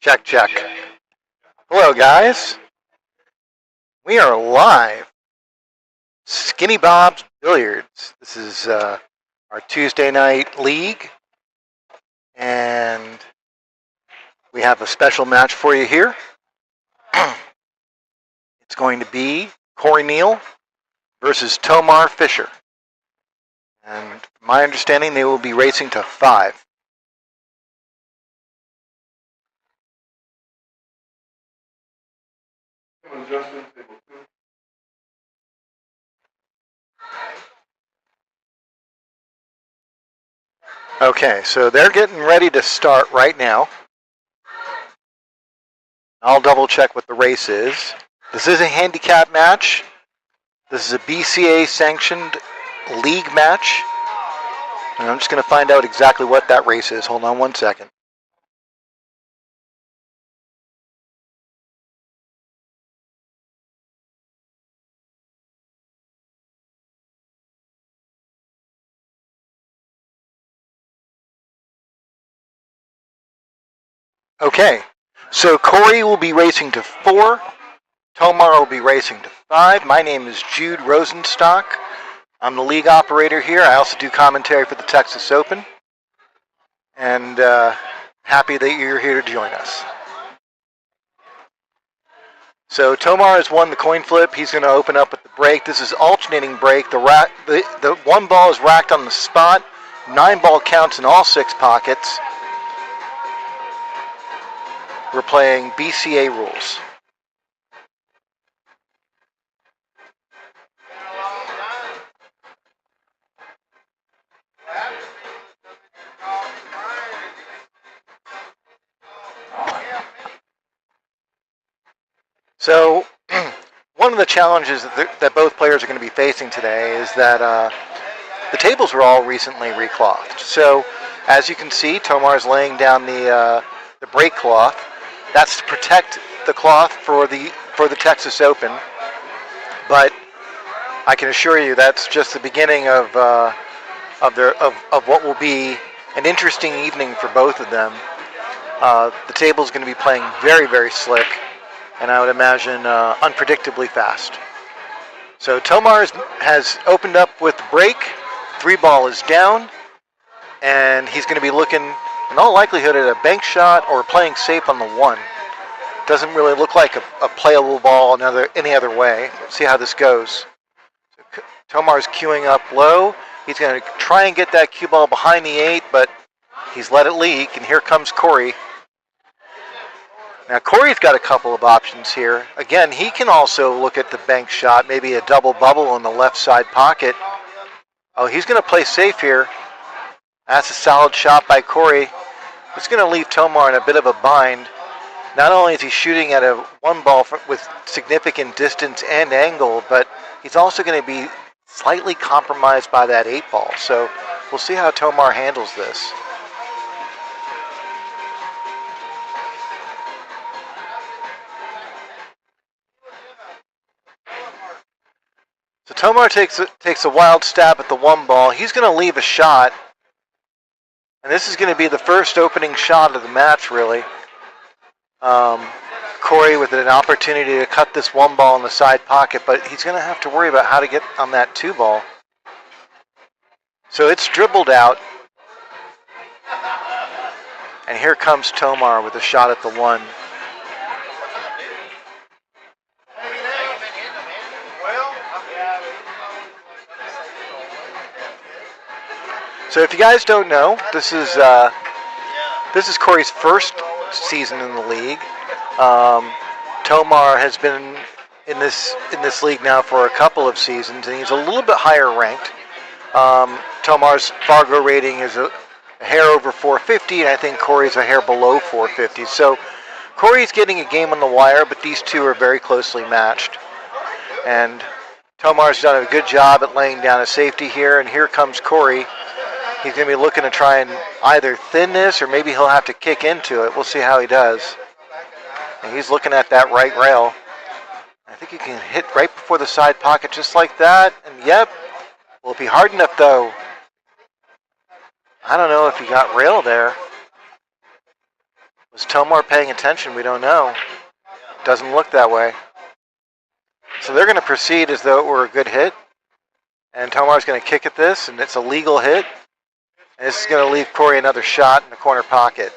Check, check. Hello, guys. We are live. Skinny Bob's Billiards. This is our Tuesday night league, and we have a special match for you here. It's going to be Neal versus Tomar Fischer. And from my understanding, they will be racing to 5. Okay, so they're getting ready to start right now. I'll double check what the race is. This is a handicap match. This is a BCA sanctioned league match. And I'm just going to find out exactly what that race is. Hold on one second. Okay, so Corey will be racing to 4. Tomar will be racing to 5. My name is Jude Rosenstock. I'm the league operator here. I also do commentary for the Texas Open. And happy that you're here to join us. So Tomar has won the coin flip. He's going to open up with the break. This is alternating break. The one ball is racked on the spot. 9 ball counts in all 6 pockets. We're playing BCA rules. So, one of the challenges that both players are going to be facing today is that the tables were all recently reclothed. So, as you can see, Tomar is laying down the break cloth. That's to protect the cloth for the Texas Open. But I can assure you that's just the beginning of what will be an interesting evening for both of them. The table is going to be playing very, very slick, and I would imagine unpredictably fast. So Tomar has opened up with the break. 3 ball is down, and he's going to be looking, in all likelihood, at a bank shot or playing safe on the 1. Doesn't really look like a playable ball any other way. Let's see how this goes. So Tomar's queuing up low. He's going to try and get that cue ball behind the 8, but he's let it leak, and here comes Corey. Now, Corey's got a couple of options here. Again, he can also look at the bank shot, maybe a double bubble in the left side pocket. Oh, he's going to play safe here. That's a solid shot by Corey. It's going to leave Tomar in a bit of a bind. Not only is he shooting at a 1 ball with significant distance and angle, but he's also going to be slightly compromised by that 8 ball. So we'll see how Tomar handles this. So Tomar takes a wild stab at the 1 ball. He's going to leave a shot. And this is going to be the first opening shot of the match, really. Corey with an opportunity to cut this 1 ball in the side pocket, but he's going to have to worry about how to get on that 2 ball. So it's dribbled out. And here comes Tomar with a shot at the 1. So if you guys don't know, this is Corey's first season in the league. Tomar has been in this league now for a couple of seasons, and he's a little bit higher ranked. Tomar's Fargo rating is a hair over 450, and I think Corey's a hair below 450. So Corey's getting a game on the wire, but these two are very closely matched. And Tomar's done a good job at laying down a safety here, and here comes Corey. He's going to be looking to try and either thin this or maybe he'll have to kick into it. We'll see how he does. And he's looking at that right rail. I think he can hit right before the side pocket just like that. And yep, will it be hard enough though? I don't know if he got rail there. Is Tomar paying attention? We don't know. Doesn't look that way. So they're going to proceed as though it were a good hit. And Tomar's going to kick at this, and it's a legal hit. And this is going to leave Corey another shot in the corner pocket.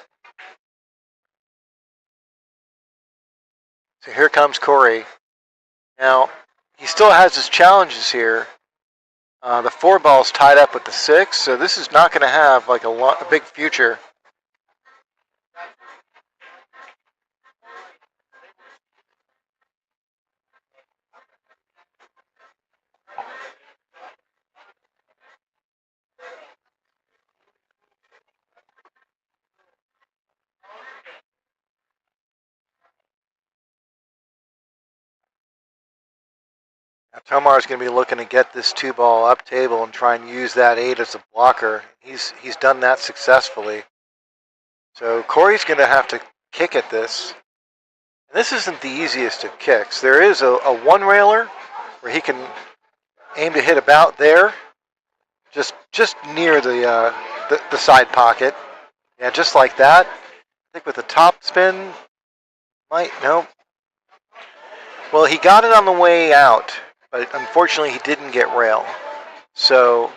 So here comes Corey. Now, he still has his challenges here. The 4 ball's tied up with the 6, so this is not going to have like a big future. Now, Tomar is going to be looking to get this 2 ball up table and try and use that 8 as a blocker. He's done that successfully. So Corey's going to have to kick at this. And this isn't the easiest of kicks. There is a 1-railer where he can aim to hit about there, just near the side pocket. Yeah, just like that. I think with the top spin, no. Well, he got it on the way out, but unfortunately he didn't get rail. So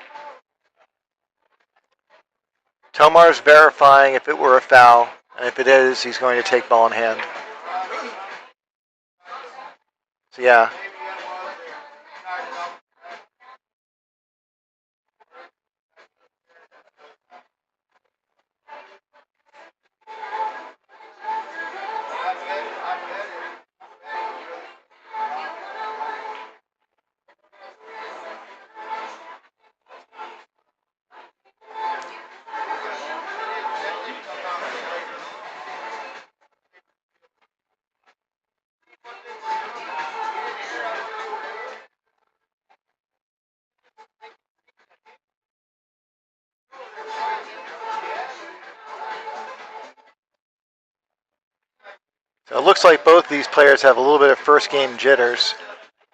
Tomar's verifying if it were a foul, and if it is, he's going to take ball in hand. So yeah. So it looks like both these players have a little bit of first game jitters.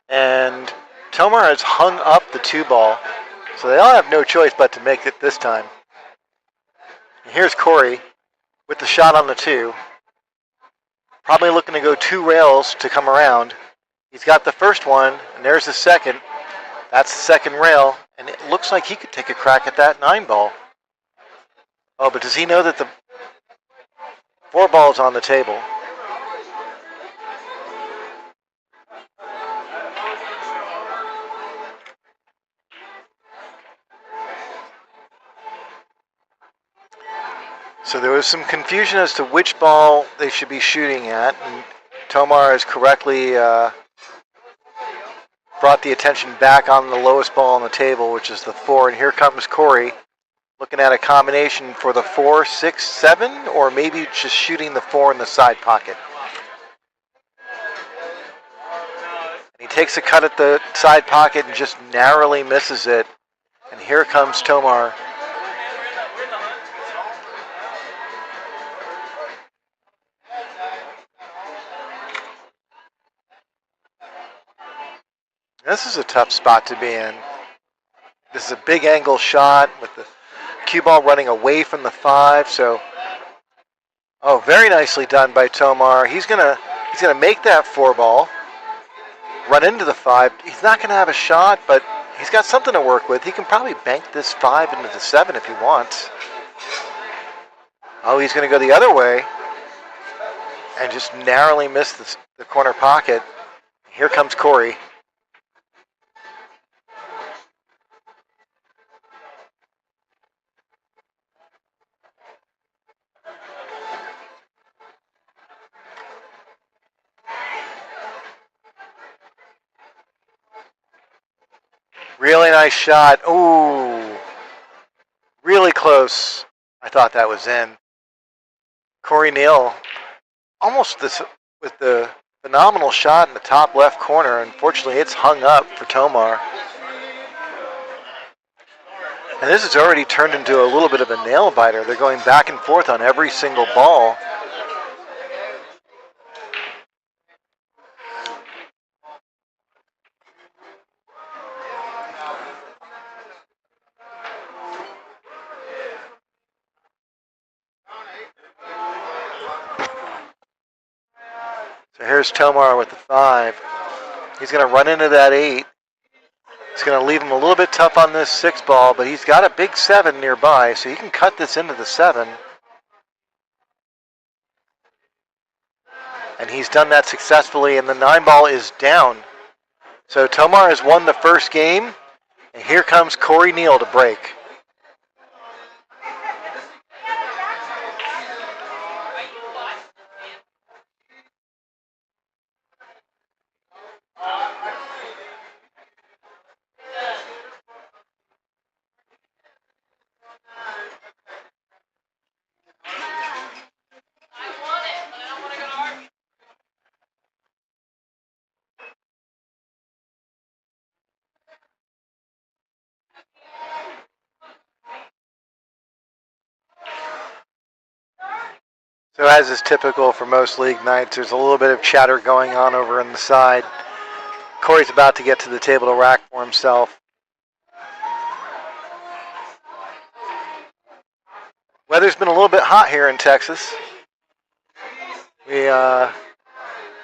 And Tomar has hung up the 2 ball. So they all have no choice but to make it this time. And here's Corey with the shot on the 2. Probably looking to go 2 rails to come around. He's got the first one, and there's the second. That's the second rail. And it looks like he could take a crack at that 9 ball. Oh, but does he know that the 4 ball is on the table? So there was some confusion as to which ball they should be shooting at, and Tomar has correctly brought the attention back on the lowest ball on the table, which is the 4, and here comes Corey looking at a combination for the 4, 6, 7, or maybe just shooting the 4 in the side pocket. And he takes a cut at the side pocket and just narrowly misses it, and here comes Tomar. This is a tough spot to be in. This is a big angle shot with the cue ball running away from the 5. So, very nicely done by Tomar. He's gonna make that 4 ball, run into the 5. He's not gonna have a shot, but he's got something to work with. He can probably bank this 5 into the 7 if he wants. Oh, he's gonna go the other way and just narrowly miss the corner pocket. Here comes Corey. Really nice shot. Ooh, really close. I thought that was in. Corey Neal, almost with the phenomenal shot in the top left corner. Unfortunately, it's hung up for Tomar. And this has already turned into a little bit of a nail biter. They're going back and forth on every single ball. Here's Tomar with the 5. He's going to run into that 8. It's going to leave him a little bit tough on this 6 ball, but he's got a big 7 nearby, so he can cut this into the 7. And he's done that successfully, and the 9 ball is down. So Tomar has won the first game, and here comes Corey Neal to break. So as is typical for most league nights, there's a little bit of chatter going on over on the side. Corey's about to get to the table to rack for himself. Weather's been a little bit hot here in Texas. We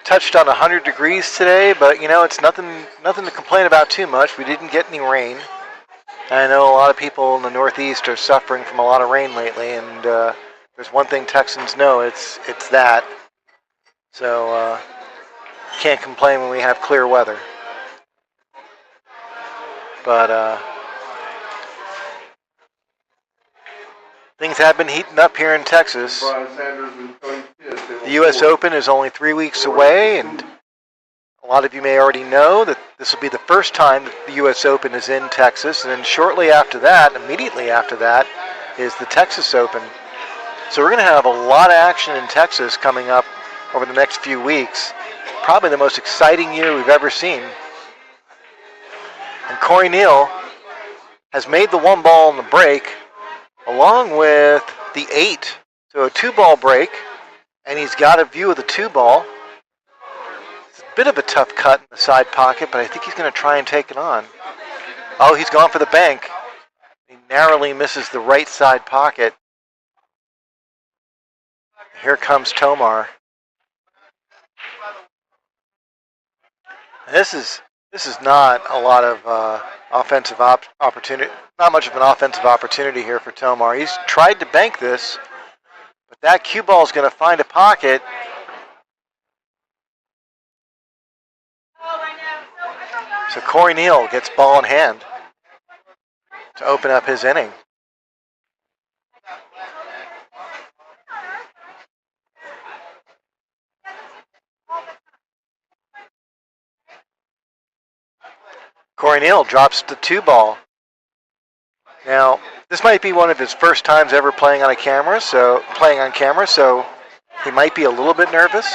touched on 100 degrees today, but you know, it's nothing to complain about too much. We didn't get any rain. I know a lot of people in the Northeast are suffering from a lot of rain lately, and there's one thing Texans know, it's that. So can't complain when we have clear weather. But things have been heating up here in Texas. The U.S. Open is only 3 weeks away, and a lot of you may already know that this will be the first time that the U.S. Open is in Texas, and then shortly after that, immediately after that, is the Texas Open. So we're going to have a lot of action in Texas coming up over the next few weeks. Probably the most exciting year we've ever seen. And Corey Neal has made the 1 ball on the break along with the 8. So a 2-ball break, and he's got a view of the 2 ball. It's a bit of a tough cut in the side pocket, but I think he's going to try and take it on. Oh, he's gone for the bank. He narrowly misses the right side pocket. Here comes Tomar. This is not a lot of offensive opportunity. Not much of an offensive opportunity here for Tomar. He's tried to bank this, but that cue ball is going to find a pocket. So Corey Neal gets ball in hand to open up his inning. Corey Neal drops the 2 ball. Now, this might be one of his first times ever playing on camera, so he might be a little bit nervous.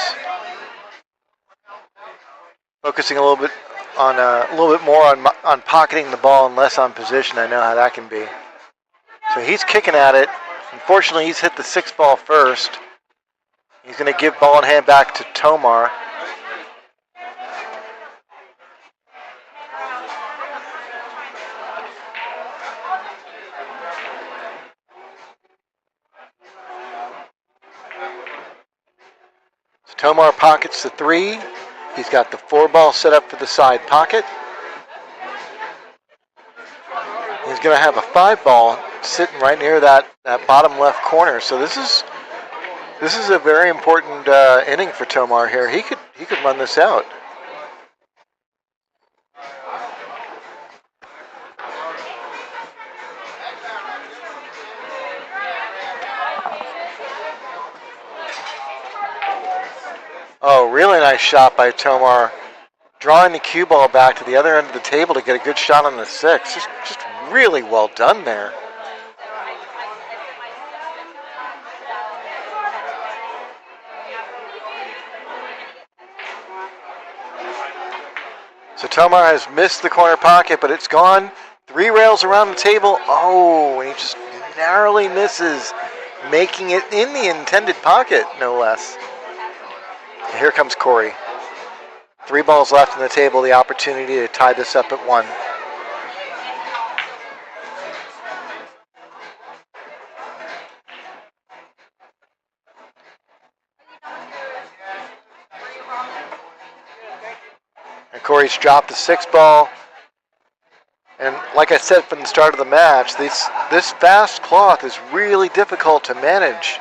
Focusing a little bit more on pocketing the ball and less on position. I know how that can be. So he's kicking at it. Unfortunately, he's hit the 6 ball first. He's going to give ball in hand back to Tomar. Tomar pockets the 3. He's got the 4 ball set up for the side pocket. He's going to have a 5 ball sitting right near that bottom left corner. So this is a very important inning for Tomar here. He could run this out. Oh, really nice shot by Tomar, drawing the cue ball back to the other end of the table to get a good shot on the 6. Just really well done there. So Tomar has missed the corner pocket, but it's gone 3 rails around the table. Oh, and he just narrowly misses, making it in the intended pocket, no less. And here comes Corey. 3 balls left on the table, the opportunity to tie this up at 1. Corey's dropped the 6 ball. And like I said from the start of the match, this fast cloth is really difficult to manage.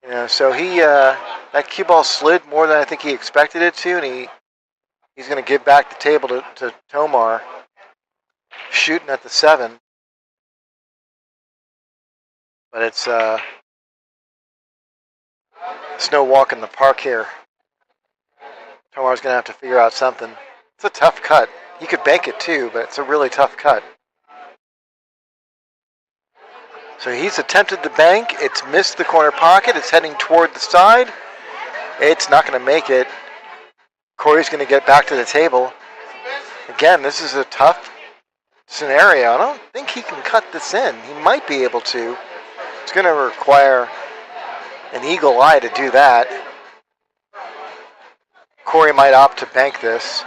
You know, so that cue ball slid more than I think he expected it to, and he's going to give back the table to Tomar, shooting at the 7. But it's no walk in the park here. Tomar's going to have to figure out something. It's a tough cut. He could bank it too, but it's a really tough cut. So he's attempted the bank. It's missed the corner pocket. It's heading toward the side. It's not going to make it. Corey's going to get back to the table. Again, this is a tough scenario. I don't think he can cut this in. He might be able to. It's going to require an eagle eye to do that. Corey might opt to bank this.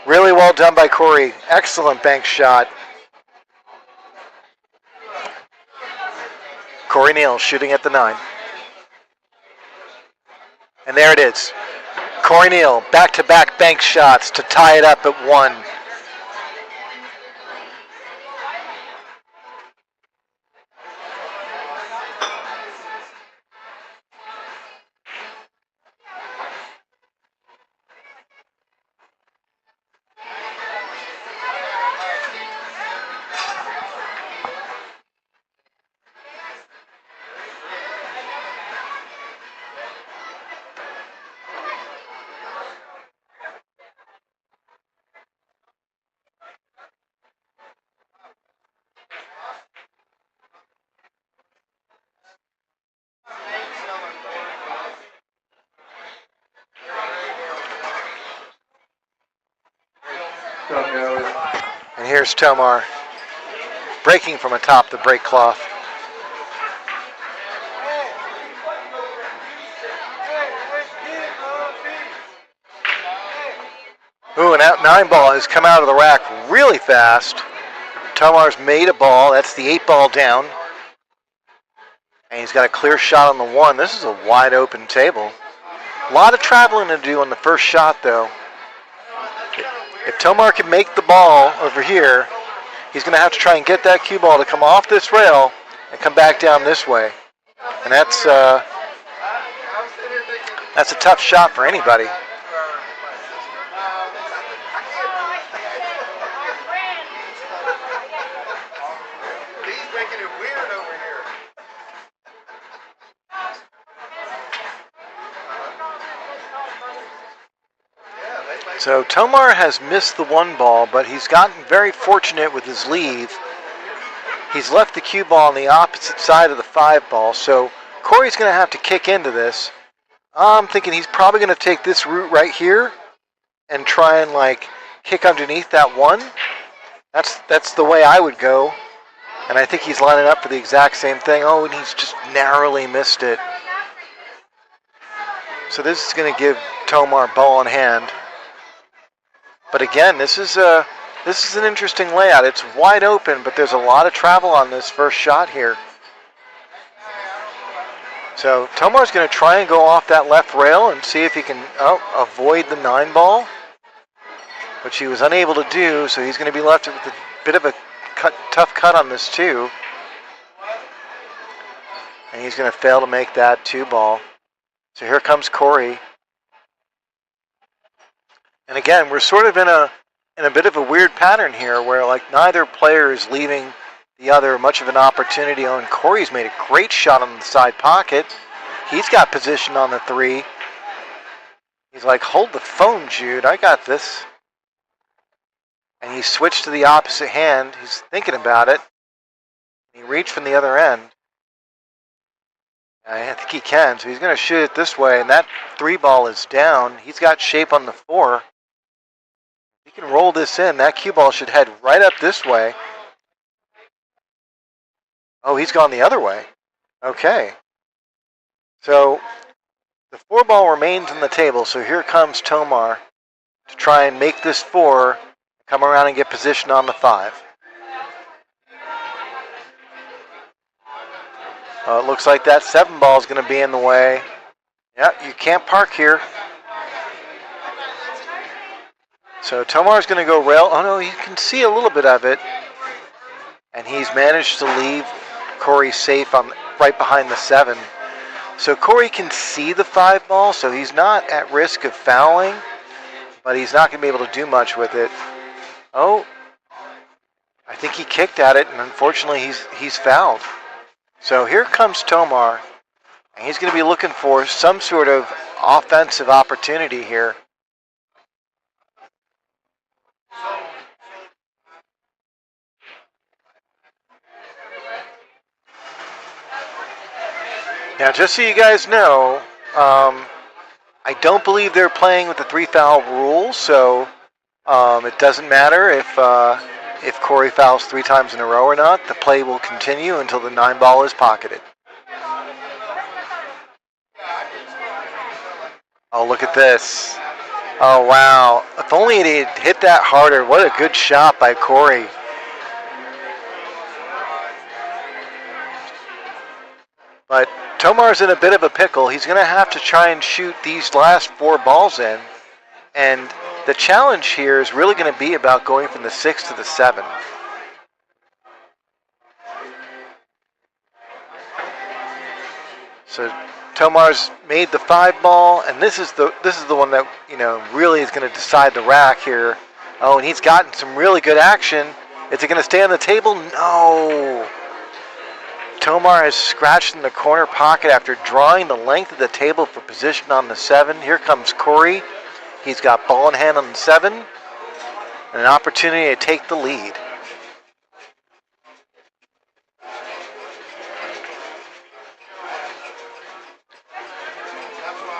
Really well done by Corey. Excellent bank shot. Corey Neal shooting at the 9. And there it is. Corey Neal, back-to-back bank shots to tie it up at 1. And here's Tomar breaking from atop the break cloth. Ooh, and that 9 ball has come out of the rack really fast. Tomar's made a ball. That's the 8 ball down. And he's got a clear shot on the 1. This is a wide open table. A lot of traveling to do on the first shot, though. If Tomar can make the ball over here, he's going to have to try and get that cue ball to come off this rail and come back down this way. And that's a tough shot for anybody. He's making it weird over here. So Tomar has missed the 1 ball, but he's gotten very fortunate with his leave. He's left the cue ball on the opposite side of the 5 ball, so Corey's going to have to kick into this. I'm thinking he's probably going to take this route right here and try and kick underneath that 1. That's the way I would go, and I think he's lining up for the exact same thing. Oh, and he's just narrowly missed it. So this is going to give Tomar ball in hand. But again, this is an interesting layout. It's wide open, but there's a lot of travel on this first shot here. So Tomar's going to try and go off that left rail and see if he can avoid the 9 ball, which he was unable to do. So he's going to be left with a bit of a tough cut on this too, and he's going to fail to make that 2 ball. So here comes Corey. And again, we're sort of in a bit of a weird pattern here where neither player is leaving the other much of an opportunity on. Corey's made a great shot on the side pocket. He's got position on the 3. He's like, hold the phone, Jude. I got this. And he switched to the opposite hand. He's thinking about it. He reached from the other end. I think he can, so he's going to shoot it this way, and that 3 ball is down. He's got shape on the 4. He can roll this in. That cue ball should head right up this way. Oh, he's gone the other way. Okay. So the 4 ball remains on the table, so here comes Tomar to try and make this 4, come around and get position on the 5. It looks like that 7 ball is going to be in the way. Yeah, you can't park here. So Tomar's going to go rail. Oh no, you can see a little bit of it. And he's managed to leave Corey safe on right behind the 7. So Corey can see the 5 ball, so he's not at risk of fouling, but he's not going to be able to do much with it. Oh, I think he kicked at it, and unfortunately he's fouled. So here comes Tomar, and he's going to be looking for some sort of offensive opportunity here. Now, just so you guys know, I don't believe they're playing with the 3-foul rule, so it doesn't matter if Corey fouls 3 times in a row or not. The play will continue until the 9 ball is pocketed. Oh, look at this. Oh, wow. If only it had hit that harder. What a good shot by Corey. But Tomar's in a bit of a pickle. He's going to have to try and shoot these last 4 balls in. And the challenge here is really going to be about going from the 6 to the 7. So Tomar's made the 5 ball, and this is the one that really is going to decide the rack here. Oh, and he's gotten some really good action. Is it going to stay on the table? No. Tomar has scratched in the corner pocket after drawing the length of the table for position on the 7. Here comes Corey. He's got ball in hand on the 7, and an opportunity to take the lead.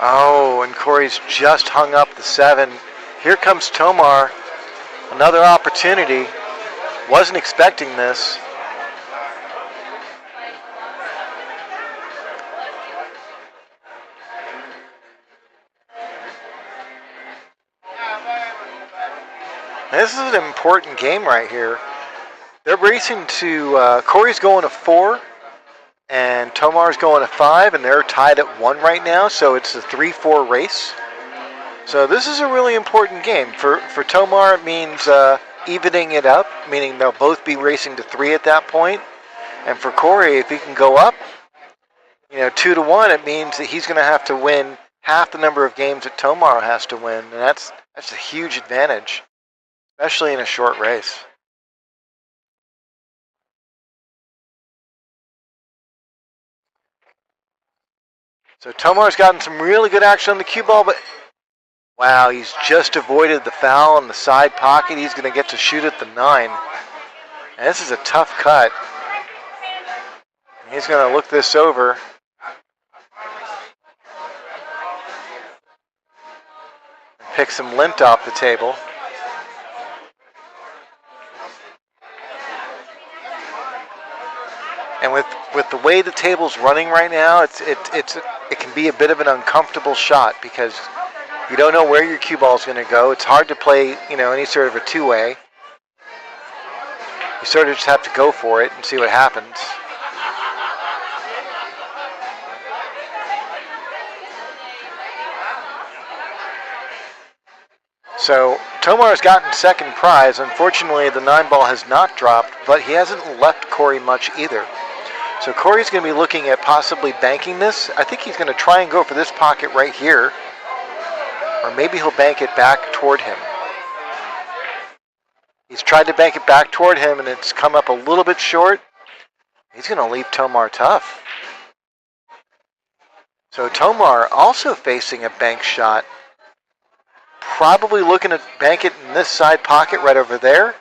Oh, and Corey's just hung up the 7. Here comes Tomar. Another opportunity. Wasn't expecting this. This is an important game right here. They're racing to, Corey's going to 4, and Tomar's going to 5, and they're tied at 1 right now, so it's a 3-4 race. So this is a really important game. For Tomar, it means evening it up, meaning they'll both be racing to 3 at that point. And for Corey, if he can go up, 2-1, it means that he's going to have to win half the number of games that Tomar has to win, and that's a huge advantage, especially in a short race. So Tomar's gotten some really good action on the cue ball, but wow, he's just avoided the foul in the side pocket. He's going to get to shoot at the 9. And this is a tough cut. He's going to look this over. And pick some lint off the table. And with the way the table's running right now, it can be a bit of an uncomfortable shot because you don't know where your cue ball is going to go. It's hard to play, any sort of a 2-way. You sort of just have to go for it and see what happens. So Tomar's gotten second prize. Unfortunately, the 9 ball has not dropped, but he hasn't left Corey much either. So Corey's going to be looking at possibly banking this. I think he's going to try and go for this pocket right here. Or maybe he'll bank it back toward him. He's tried to bank it back toward him, and it's come up a little bit short. He's going to leave Tomar tough. So Tomar also facing a bank shot. Probably looking to bank it in this side pocket right over there.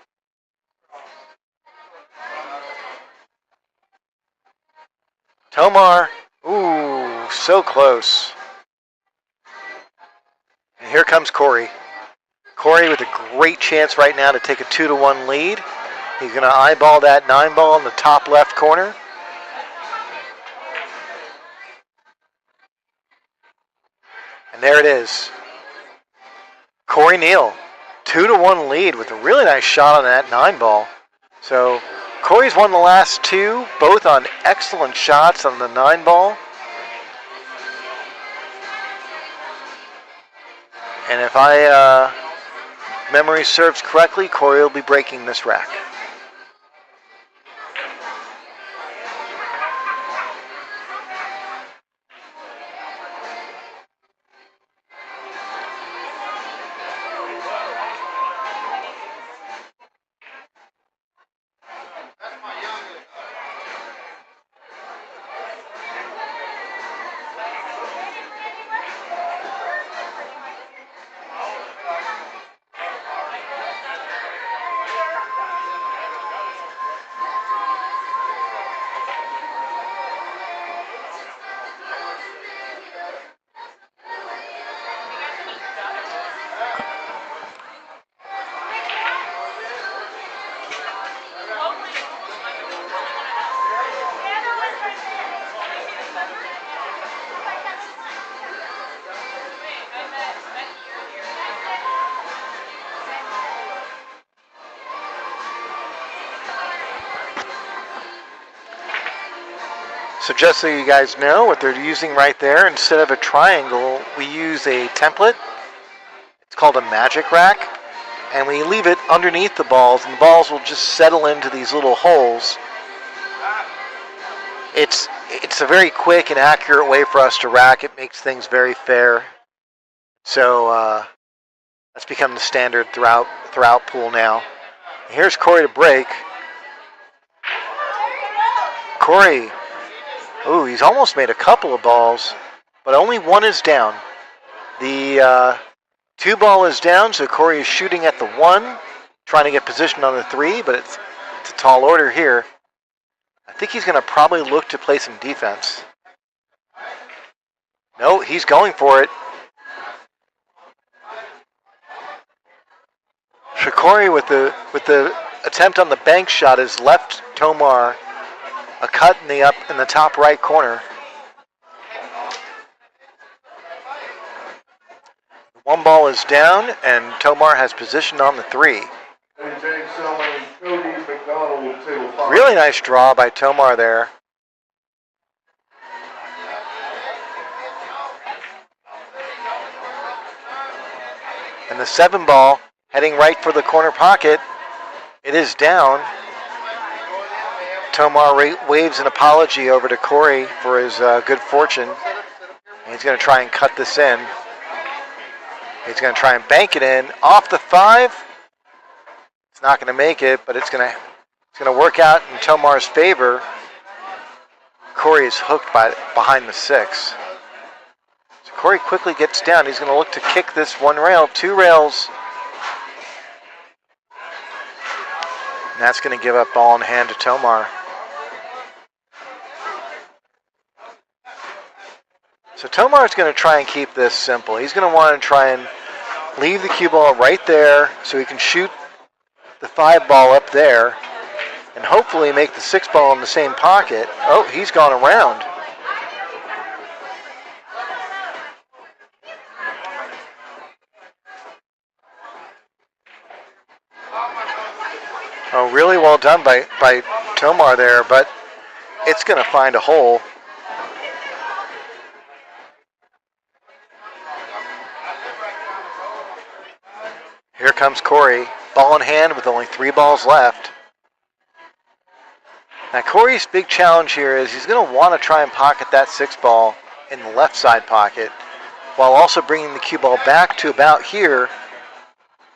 Tomar, ooh, so close. And here comes Corey. Corey with a great chance right now to take a 2-1 lead. He's going to eyeball that 9 ball in the top left corner. And there it is. Corey Neal, 2-1 lead with a really nice shot on that 9 ball. So Corey's won the last two, both on excellent shots on the 9 ball. And if memory serves correctly, Corey will be breaking this rack. So just so you guys know what they're using right there, instead of a triangle, we use a template. It's called a magic rack. And we leave it underneath the balls, and the balls will just settle into these little holes. It's a very quick and accurate way for us to rack. It makes things very fair. So that's become the standard throughout pool now. Here's Corey to break. Corey, ooh, he's almost made a couple of balls, but only one is down. The 2 ball is down, so Corey is shooting at the 1, trying to get positioned on the 3, but it's a tall order here. I think he's going to probably look to play some defense. No, he's going for it. Shikori with the attempt on the bank shot has left Tomar a cut in the top right corner. 1 ball is down, and Tomar has position on the 3. Really nice draw by Tomar there. And the 7 ball heading right for the corner pocket. It is down. Tomar waves an apology over to Corey for his good fortune. And he's going to try and cut this in. He's going to try and bank it in off the 5. It's not going to make it, but it's going to work out in Tomar's favor. Corey is hooked behind the 6. So Corey quickly gets down. He's going to look to kick this 1 rail, 2 rails. And that's going to give up ball in hand to Tomar. So Tomar's going to try and keep this simple. He's going to want to try and leave the cue ball right there so he can shoot the 5 ball up there and hopefully make the 6 ball in the same pocket. Oh, he's gone around. Oh, really well done by Tomar there, but it's going to find a hole. Here comes Corey, ball in hand with only 3 balls left. Now Corey's big challenge here is he's going to want to try and pocket that 6 ball in the left side pocket while also bringing the cue ball back to about here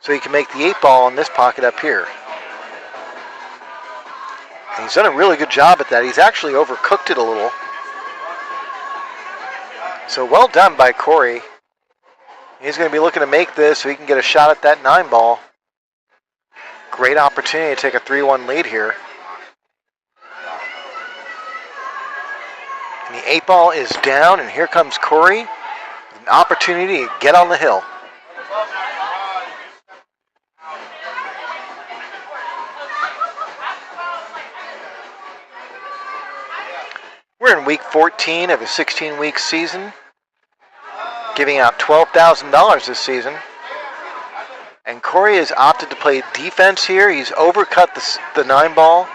so he can make the 8 ball in this pocket up here. And he's done a really good job at that. He's actually overcooked it a little. So well done by Corey. He's going to be looking to make this so he can get a shot at that 9 ball. Great opportunity to take a 3-1 lead here. And the 8 ball is down, and here comes Corey with an opportunity to get on the hill. We're in week 14 of a 16-week season, giving out $12,000 this season. And Corey has opted to play defense here. He's overcut the 9 ball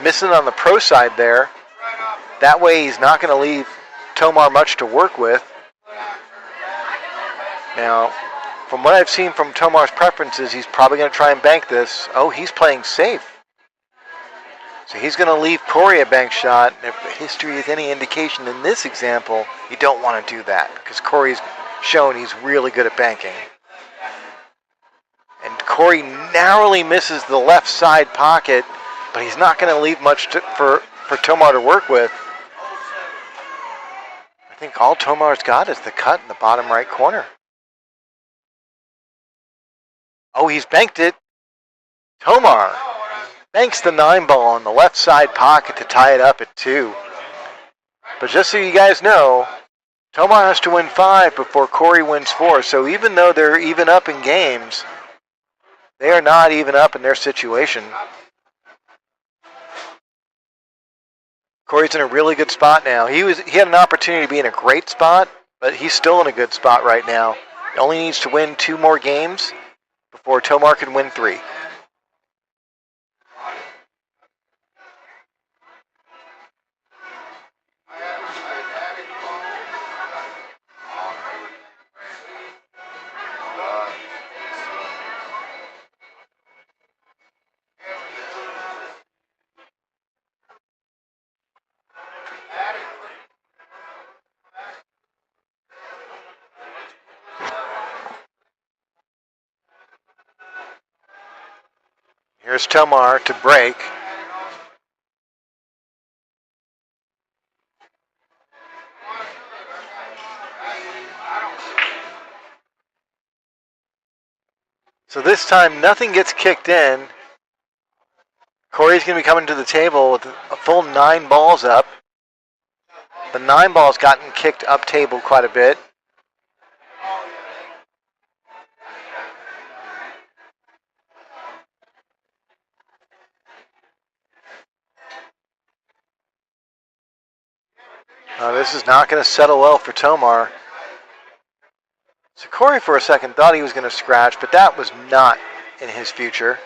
missing on the pro side there. That way he's not going to leave Tomar much to work with. Now, from what I've seen from Tomar's preferences, he's probably going to try and bank this. Oh, he's playing safe. So he's going to leave Corey a bank shot. If history is any indication in this example, you don't want to do that because Corey's shown he's really good at banking. And Corey narrowly misses the left side pocket, but he's not going to leave much for Tomar to work with. I think all Tomar's got is the cut in the bottom right corner. Oh, he's banked it. Tomar banks the 9-ball on the left side pocket to tie it up at 2. But just so you guys know, Tomar has to win 5 before Corey wins 4. So even though they're even up in games, they are not even up in their situation. Corey's in a really good spot now. He had an opportunity to be in a great spot, but he's still in a good spot right now. He only needs to win 2 more games before Tomar can win 3. Here's Tomar to break. So this time nothing gets kicked in. Corey's going to be coming to the table with a full 9 balls up. The 9 ball's gotten kicked up table quite a bit. This is not going to settle well for Tomar. So Corey for a second thought he was going to scratch, but that was not in his future.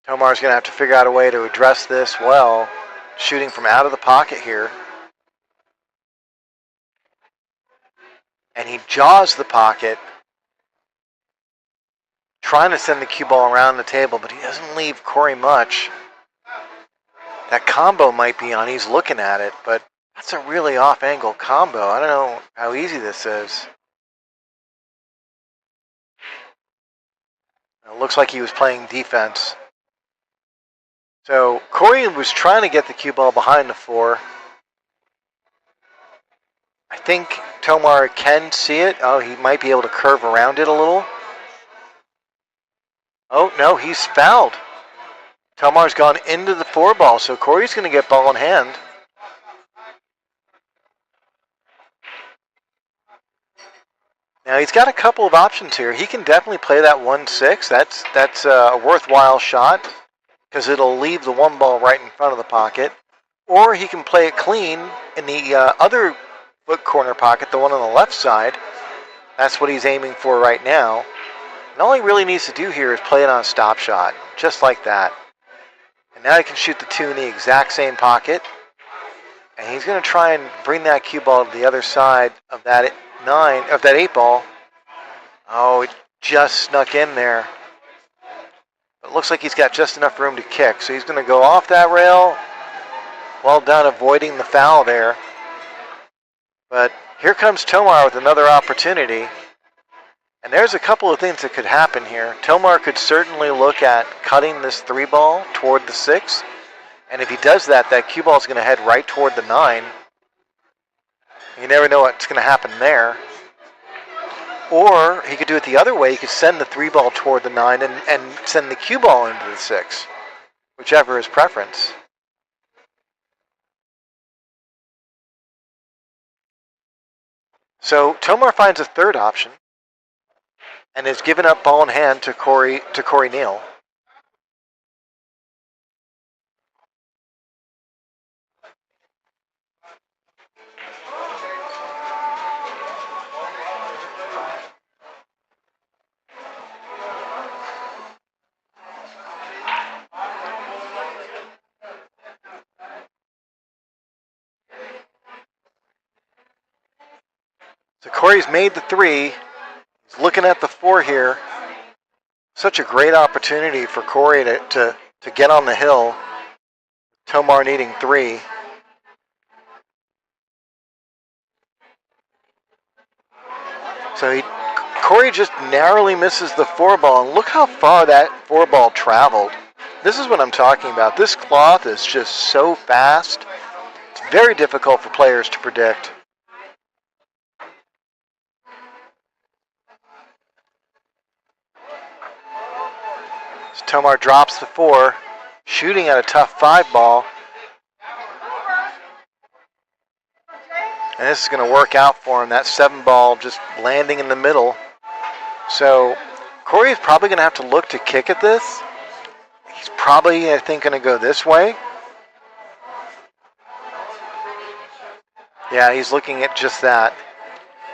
Tomar's going to have to figure out a way to address this well, shooting from out of the pocket here. And he jaws the pocket, trying to send the cue ball around the table, but he doesn't leave Corey much. That combo might be on. He's looking at it, but that's a really off-angle combo. I don't know how easy this is. It looks like he was playing defense. So Corey was trying to get the cue ball behind the 4. I think Tomar can see it. Oh, he might be able to curve around it a little. Oh, no, he's fouled. Tomar's gone into the 4 ball, so Corey's going to get ball in hand. Now he's got a couple of options here. He can definitely play that 1-6. That's a worthwhile shot because it'll leave the 1 ball right in front of the pocket. Or he can play it clean in the other foot corner pocket, the one on the left side. That's what he's aiming for right now. And all he really needs to do here is play it on a stop shot, just like that. And now he can shoot the 2 in the exact same pocket. And he's going to try and bring that cue ball to the other side of that 8 ball. Oh, it just snuck in there. It looks like he's got just enough room to kick. So he's going to go off that rail. Well done avoiding the foul there. But here comes Tomar with another opportunity. And there's a couple of things that could happen here. Tomar could certainly look at cutting this 3 ball toward the 6. And if he does that, that cue ball is going to head right toward the 9. You never know what's going to happen there. Or he could do it the other way. He could send the 3 ball toward the 9 and send the cue ball into the 6. Whichever his preference. So Tomar finds a third option and has given up ball in hand to Corey Neal. So Corey's made the 3. He's looking at the 4 here. Such a great opportunity for Corey to get on the hill. Tomar needing 3. So Corey just narrowly misses the 4 ball, and look how far that 4 ball traveled. This is what I'm talking about. This cloth is just so fast. It's very difficult for players to predict. So Tomar drops the 4, shooting at a tough 5 ball. And this is going to work out for him. That 7 ball just landing in the middle. So Corey is probably going to have to look to kick at this. He's probably, I think, going to go this way. Yeah, he's looking at just that.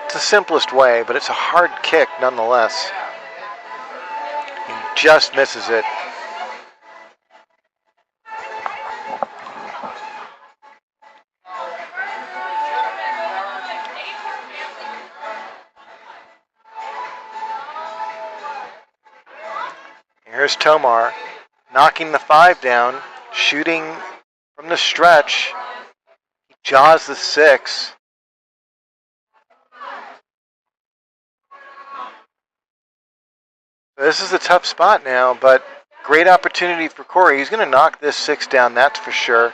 It's the simplest way, but it's a hard kick nonetheless. He just misses it. Here's Tomar, knocking the 5 down, shooting from the stretch. He jaws the 6. This is a tough spot now, but great opportunity for Corey. He's going to knock this 6 down, that's for sure.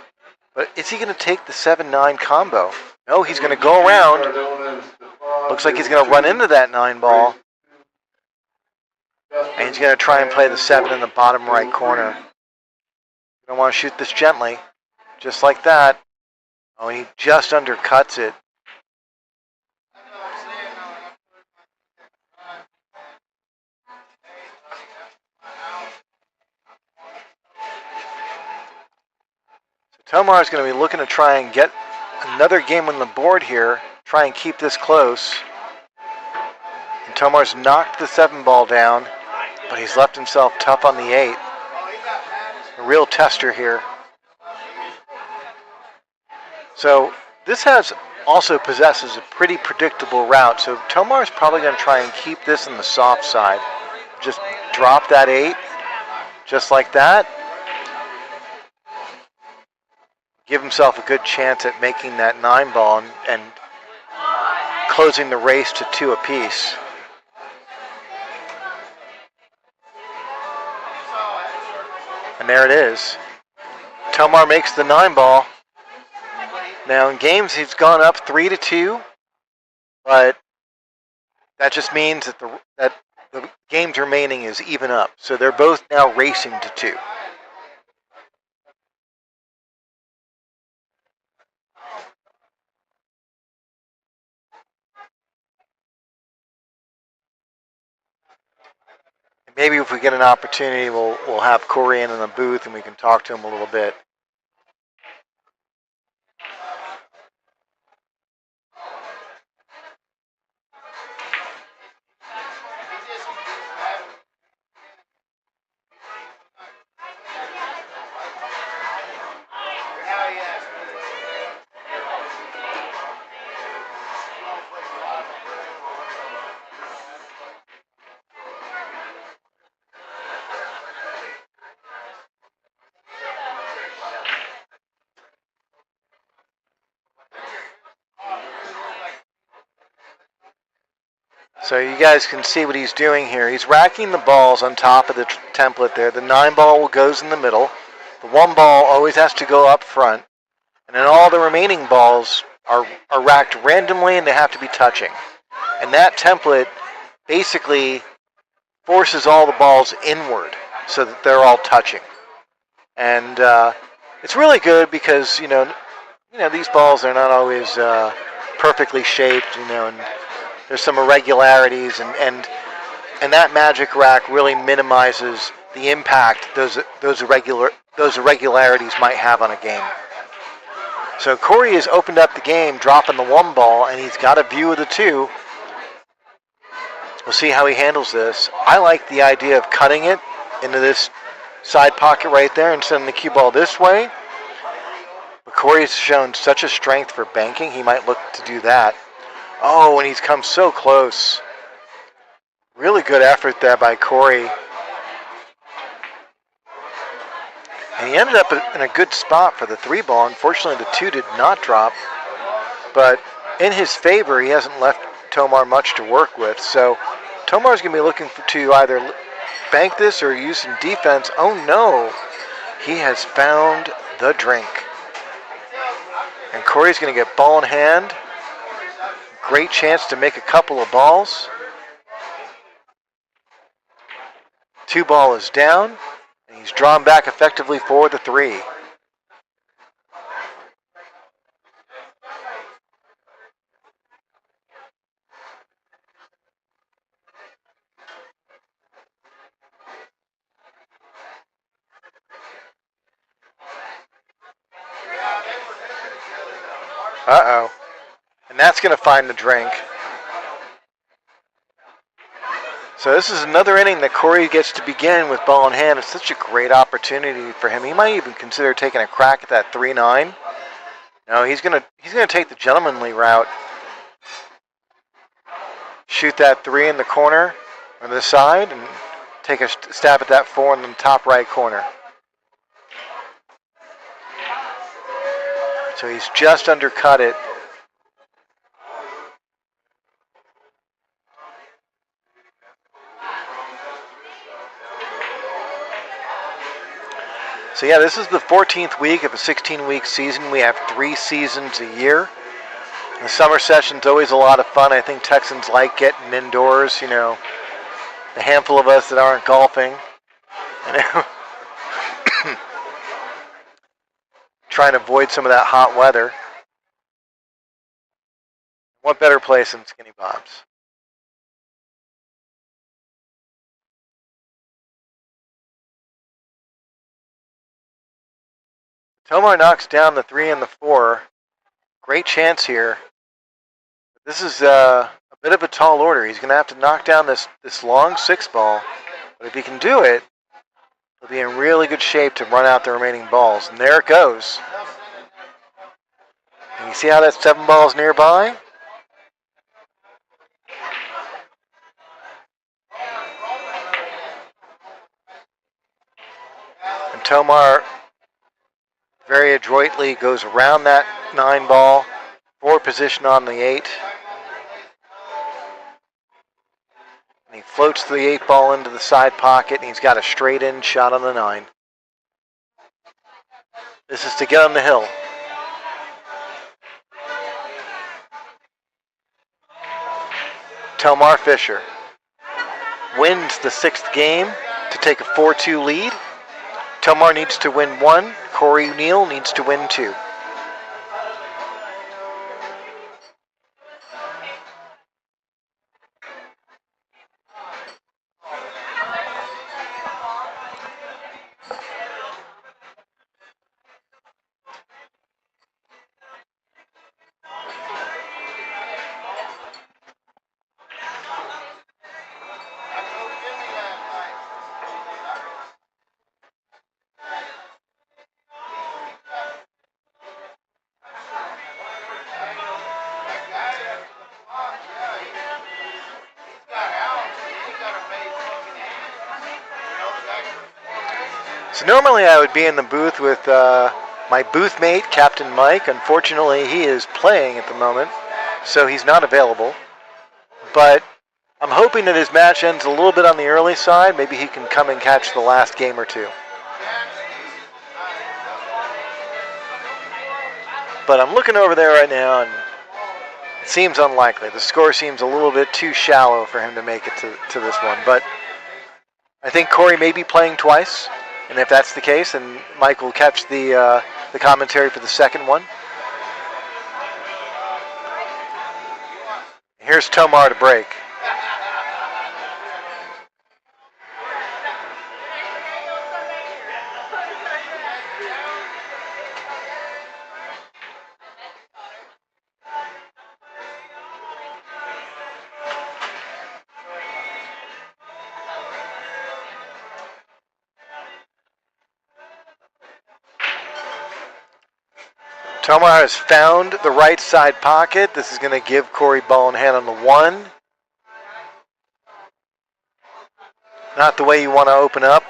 But is he going to take the 7-9 combo? No, he's going to go around. Looks like he's going to run into that 9 ball. And he's going to try and play the 7 in the bottom right corner. Going to want to shoot this gently. Just like that. Oh, and he just undercuts it. So Tomar is going to be looking to try and get another game on the board here. Try and keep this close. And Tomar's knocked the 7 ball down. But he's left himself tough on the 8. A real tester here. So this also possesses a pretty predictable route. So Tomar's probably going to try and keep this on the soft side. Just drop that 8, just like that. Give himself a good chance at making that 9 ball and closing the race to 2 apiece. And there it is. Tomar makes the 9 ball. Now in games he's gone up 3-2, but that just means that the games remaining is even up. So they're both now racing to 2. Maybe if we get an opportunity, we'll have Corey in the booth and we can talk to him a little bit. So you guys can see what he's doing here. He's racking the balls on top of the template there. The 9 ball goes in the middle. The 1 ball always has to go up front. And then all the remaining balls are racked randomly and they have to be touching. And that template basically forces all the balls inward so that they're all touching. And it's really good because, you know, these balls are not always perfectly shaped, and there's some irregularities, and that magic rack really minimizes the impact those irregularities might have on a game. So Corey has opened up the game, dropping the 1 ball, and he's got a view of the 2. We'll see how he handles this. I like the idea of cutting it into this side pocket right there and sending the cue ball this way. But Corey's shown such a strength for banking, he might look to do that. Oh, and he's come so close. Really good effort there by Corey. And he ended up in a good spot for the 3 ball. Unfortunately, the 2 did not drop. But in his favor, he hasn't left Tomar much to work with. So Tomar's going to be looking to either bank this or use some defense. Oh no, he has found the drink. And Corey's going to get ball in hand. Great chance to make a couple of balls. 2 ball is down, and he's drawn back effectively for the 3. Uh-oh. And that's going to find the drink. So this is another inning that Corey gets to begin with ball in hand. It's such a great opportunity for him. He might even consider taking a crack at that 3-9. No, he's gonna take the gentlemanly route. Shoot that 3 in the corner or the side and take a stab at that 4 in the top right corner. So he's just undercut it. So yeah, this is the 14th week of a 16-week season. We have 3 seasons a year. The summer session's always a lot of fun. I think Texans like getting indoors, you know, the handful of us that aren't golfing. Trying to avoid some of that hot weather. What better place than Skinny Bob's? Tomar knocks down the 3 and the 4. Great chance here. This is a bit of a tall order. He's going to have to knock down this long 6 ball. But if he can do it, he'll be in really good shape to run out the remaining balls. And there it goes. And you see how that 7 ball is nearby? And Tomar very adroitly goes around that 9 ball, 4 position on the 8. And he floats the 8 ball into the side pocket, and he's got a straight in shot on the 9. This is to get on the hill. Tomar Fischer wins the 6th game to take a 4-2 lead. Tomar needs to win 1. Corey Neal needs to win 2. So normally I would be in the booth with my booth mate, Captain Mike. Unfortunately, he is playing at the moment, so he's not available. But I'm hoping that his match ends a little bit on the early side. Maybe he can come and catch the last game or 2. But I'm looking over there right now, and it seems unlikely. The score seems a little bit too shallow for him to make it to this one. But I think Corey may be playing twice. And if that's the case, then Mike will catch the commentary for the second one. Here's Tomar to break. Tomar has found the right side pocket. This is going to give Corey ball in hand on the 1. Not the way you want to open up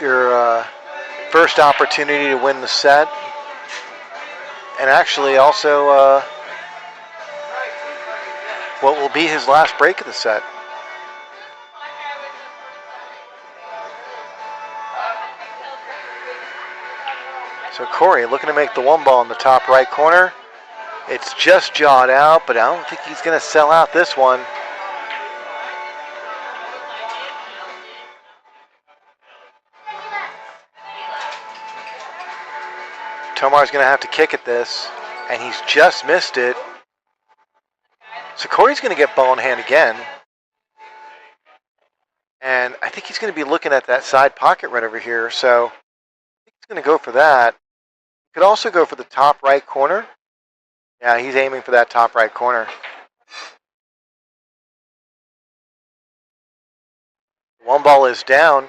your first opportunity to win the set. And actually also what will be his last break of the set. So Corey looking to make the 1 ball in the top right corner. It's just jawed out, but I don't think he's going to sell out this one. Tomar's going to have to kick at this, and he's just missed it. So Corey's going to get ball in hand again. And I think he's going to be looking at that side pocket right over here, so I think he's going to go for that. Could also go for the top right corner. Yeah, he's aiming for that top right corner. 1 ball is down.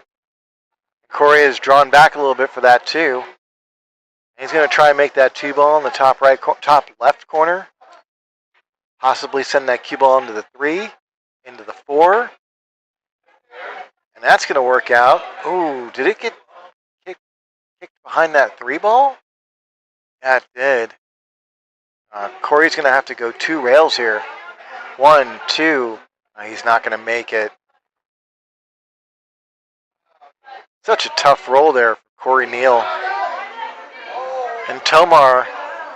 Corey is drawn back a little bit for that too. He's going to try and make that 2 ball in the top left corner. Possibly send that cue ball into the 3, into the 4. And that's going to work out. Ooh, did it get kicked behind that 3 ball? Yeah, it did. Corey's going to have to go 2 rails here. 1, 2. He's not going to make it. Such a tough roll there for Corey Neal. And Tomar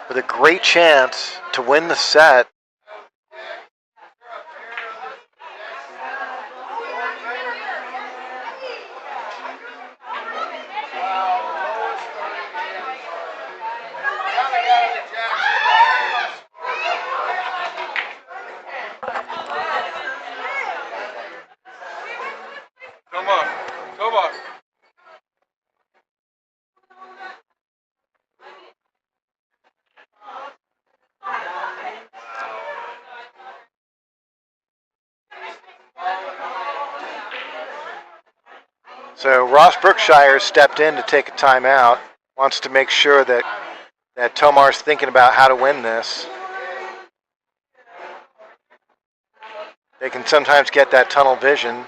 with a great chance to win the set. Tomar. So Ross Brookshire stepped in to take a timeout. Wants to make sure that Tomar's thinking about how to win this. They can sometimes get that tunnel vision.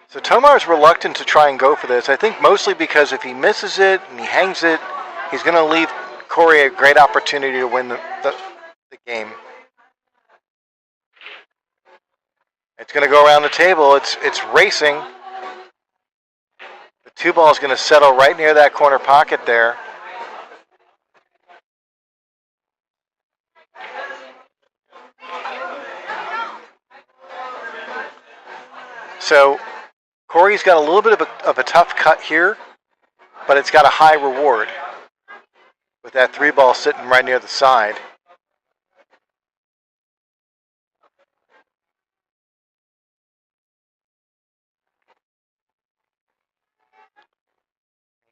So Tomar's reluctant to try and go for this. I think mostly because if he misses it and he hangs it, he's going to leave Corey a great opportunity to win the game. It's going to go around the table. It's racing. The 2 ball is going to settle right near that corner pocket there. So Corey's got a little bit of a tough cut here, but it's got a high reward with that 3 ball sitting right near the side.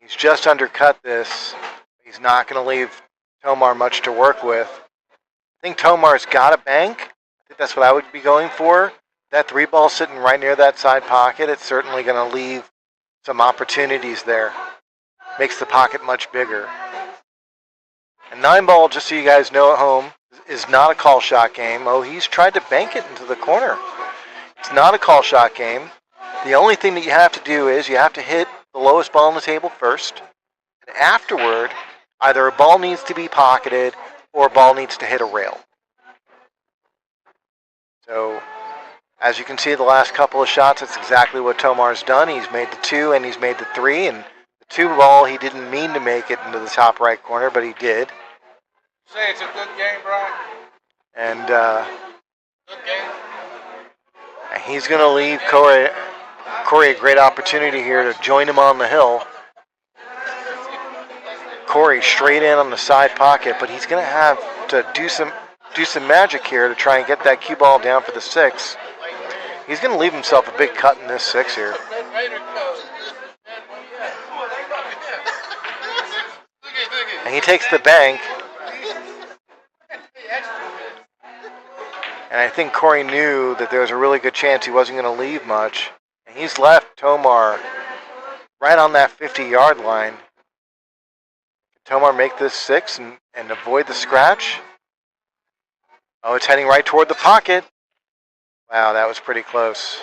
He's just undercut this. He's not going to leave Tomar much to work with. I think Tomar's got a bank. I think that's what I would be going for. That 3 ball sitting right near that side pocket, it's certainly going to leave some opportunities there. Makes the pocket much bigger. And 9 ball, just so you guys know at home, is not a call shot game. Oh, he's tried to bank it into the corner. It's not a call shot game. The only thing that you have to do is you have to hit the lowest ball on the table first. And afterward, either a ball needs to be pocketed or a ball needs to hit a rail. So, as you can see, the last couple of shots, that's exactly what Tomar's done. He's made the 2 and he's made the 3. And the 2 ball, he didn't mean to make it into the top right corner, but he did. Say it's a good game, Brian. And Good game. he's going to leave Corey a great opportunity here to join him on the hill. Corey straight in on the side pocket, but he's going to have to do some magic here to try and get that cue ball down for the 6. He's going to leave himself a big cut in this 6 here. And he takes the bank. And I think Corey knew that there was a really good chance he wasn't going to leave much. And he's left Tomar right on that 50-yard line. Can Tomar make this 6 and avoid the scratch? Oh, it's heading right toward the pocket. Wow, that was pretty close.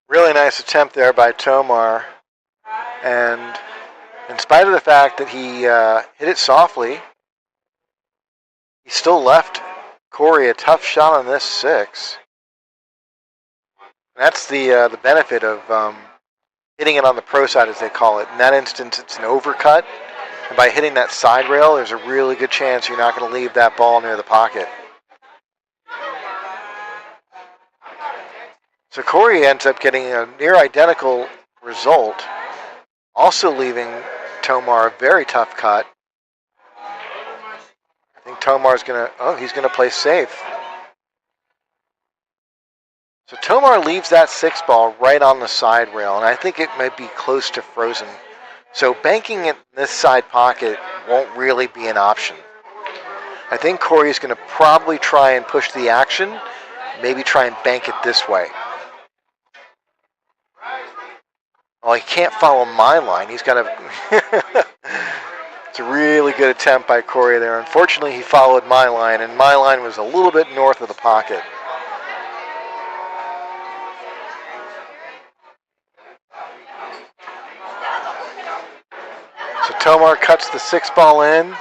Really nice attempt there by Tomar. And in spite of the fact that he hit it softly, he still left Corey a tough shot on this 6. That's the benefit of hitting it on the pro side, as they call it. In that instance, it's an overcut. And by hitting that side rail, there's a really good chance you're not going to leave that ball near the pocket. So Corey ends up getting a near identical result, also leaving Tomar a very tough cut. I think Tomar's he's going to play safe. So Tomar leaves that 6 ball right on the side rail, and I think it might be close to frozen. So banking it in this side pocket won't really be an option. I think Corey's going to probably try and push the action, maybe try and bank it this way. Well, he can't follow my line. He's got to... It's a really good attempt by Corey there. Unfortunately, he followed my line, and my line was a little bit north of the pocket. So Tomar cuts the 6 ball in,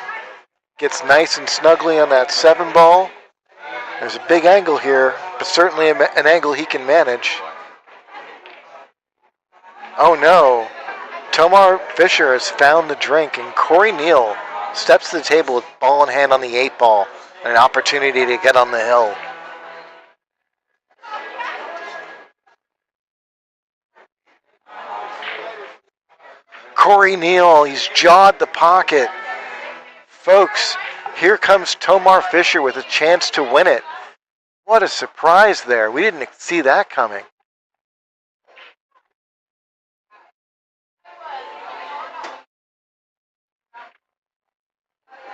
gets nice and snugly on that 7 ball. There's a big angle here, but certainly an angle he can manage. Oh no, Tomar Fischer has found the drink, and Corey Neal steps to the table with ball in hand on the 8 ball and an opportunity to get on the hill. Corey Neal, he's jawed the pocket. Folks, here comes Tomar Fischer with a chance to win it. What a surprise there. We didn't see that coming.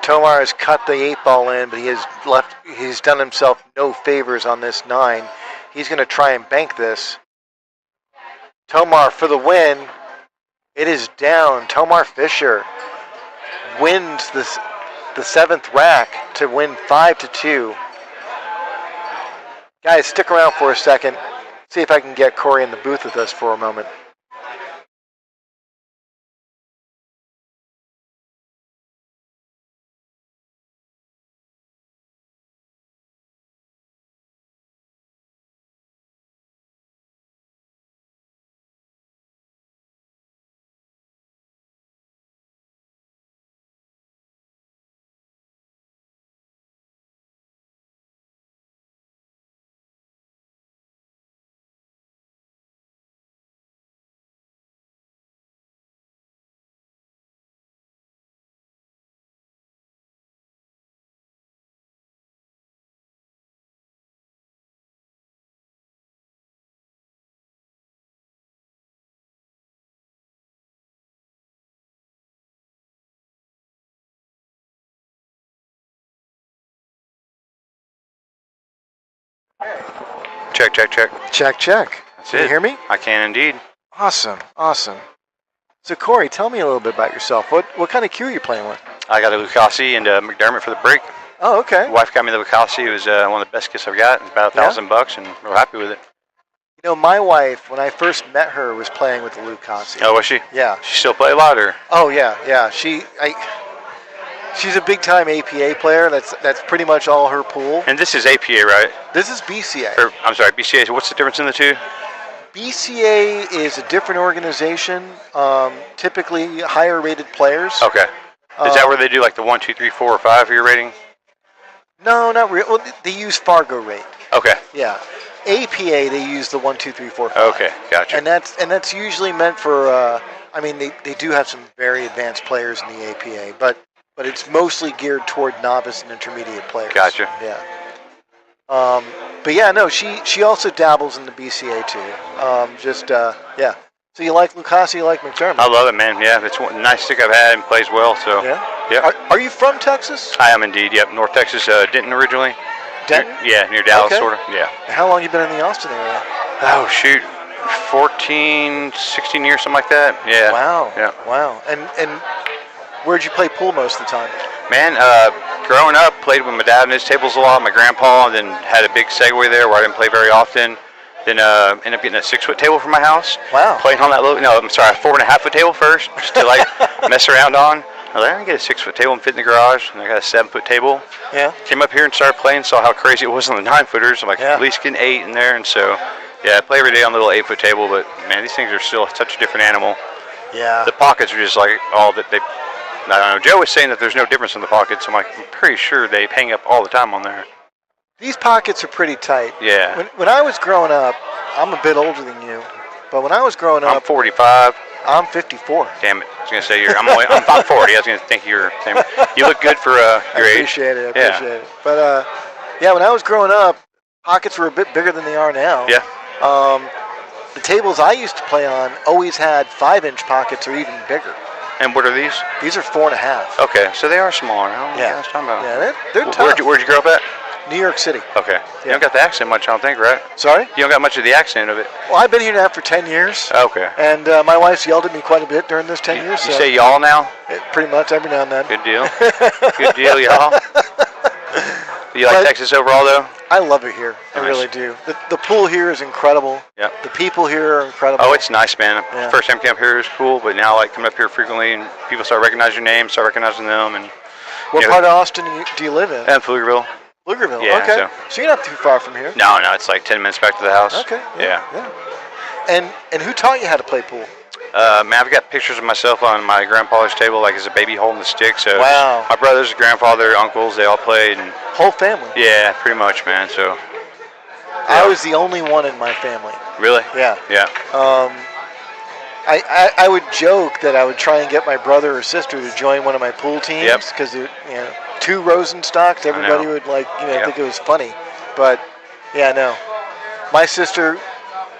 Tomar has cut the 8 ball in, but he's done himself no favors on this 9. He's going to try and bank this. Tomar for the win. It is down. Tomar Fischer wins the 7th rack to win 5-2. Guys, stick around for a second. See if I can get Corey in the booth with us for a moment. Check, check, check. Check, check. That's Can it. you hear me? I can indeed. Awesome, awesome. So Corey, tell me a little bit about yourself. What kind of cue are you playing with? I got a Lucasi and a McDermott for the break. Oh, okay. My wife got me the Lucasi. It was one of the best kits I've got. It's about $1,000, and we're happy with it. You know, my wife, when I first met her, was playing with the Lucasi. Oh, was she? Yeah. She still play a lot, or? Oh, yeah. She's a big-time APA player. That's pretty much all her pool. And this is APA, right? This is BCA. I'm sorry, BCA. So what's the difference in the two? BCA is a different organization. Typically, higher rated players. Okay. Is that where they do like the 1, 2, 3, 4, or 5 year rating? No, not really. Well, they use Fargo rate. Okay. Yeah. APA, they use the 1, 2, 3, 4, 5. Okay, gotcha. And that's usually meant for. I mean, they do have some very advanced players in the APA, but it's mostly geared toward novice and intermediate players. Gotcha. Yeah. But yeah, no, she also dabbles in the BCA too. Yeah. So you like Lucasi, you like McDermott? I love it, man. Yeah, it's one nice stick I've had and plays well. So Yeah. yeah. Are you from Texas? I am indeed. Yep, North Texas, Denton originally. Denton? Near Dallas, Okay. sort of. Yeah. How long you been in the Austin area? Oh shoot, 14, 16 years, something like that. Yeah. Wow. Yeah. Wow. And where'd you play pool most of the time? Man, growing up, played with my dad on his tables a lot, my grandpa, and then had a big segue there where I didn't play very often. Then ended up getting a 6-foot table for my house. Wow. Playing on that little, no, I'm sorry, a 4.5-foot table first, just to like mess around on. I was like, I can get a 6-foot table and fit in the garage, and I got a 7-foot table. Yeah. Came up here and started playing, saw how crazy it was on the 9-footers. I'm like, Yeah. at least getting 8 in there, and so, yeah, I play every day on the little 8-foot table, but man, these things are still such a different animal. Yeah. The pockets are just like all that they, I don't know, Joe was saying that there's no difference in the pockets. I'm like, I'm pretty sure they hang up all the time on there. These pockets are pretty tight. Yeah. When I was growing up, I'm a bit older than you, but when I was growing I'm up, 45. I'm 54. Damn it. I was going to say I'm 40. I was going to think you were same. You look good for your I age. appreciate it. Yeah. But yeah, when I was growing up, pockets were a bit bigger than they are now. Yeah. The tables I used to play on always had 5-inch pockets or even bigger. And what are these? These are 4.5. Okay, so they are smaller. I don't know what I was talking about. Yeah, they're tough. Where'd you grow up at? New York City. Okay. You don't got the accent much, I don't think, right? Sorry? You don't got much of the accent of it. Well, I've been here now for 10 years. Okay. And my wife's yelled at me quite a bit during those 10 years. You so say y'all now? pretty much every now and then. Good deal. Good deal, y'all. Do you like Texas overall, though? I love it here. I Nice. really do. The pool here is incredible. Yep. The people here are incredible. Oh, it's nice, man. Yeah. First time camp here is cool, but now like coming up here frequently and people start recognizing your name, start recognizing them, and What you know, part of Austin do you live in? Pflugerville. Pflugerville. Yeah, okay. So you're not too far from here. No, it's like 10 minutes back to the house. Okay. Yeah. And who taught you how to play pool? Man, I've got pictures of myself on my grandfather's table, like as a baby holding the stick. So Wow. my brothers, grandfather, uncles, they all played, and Whole family. yeah, pretty much, man. So I was the only one in my family. really, Yeah. yeah, I would joke that I would try and get my brother or sister to join one of my pool teams Yep. because two Rosenstocks, everybody know. would Yep. think it was funny. But yeah, no, my sister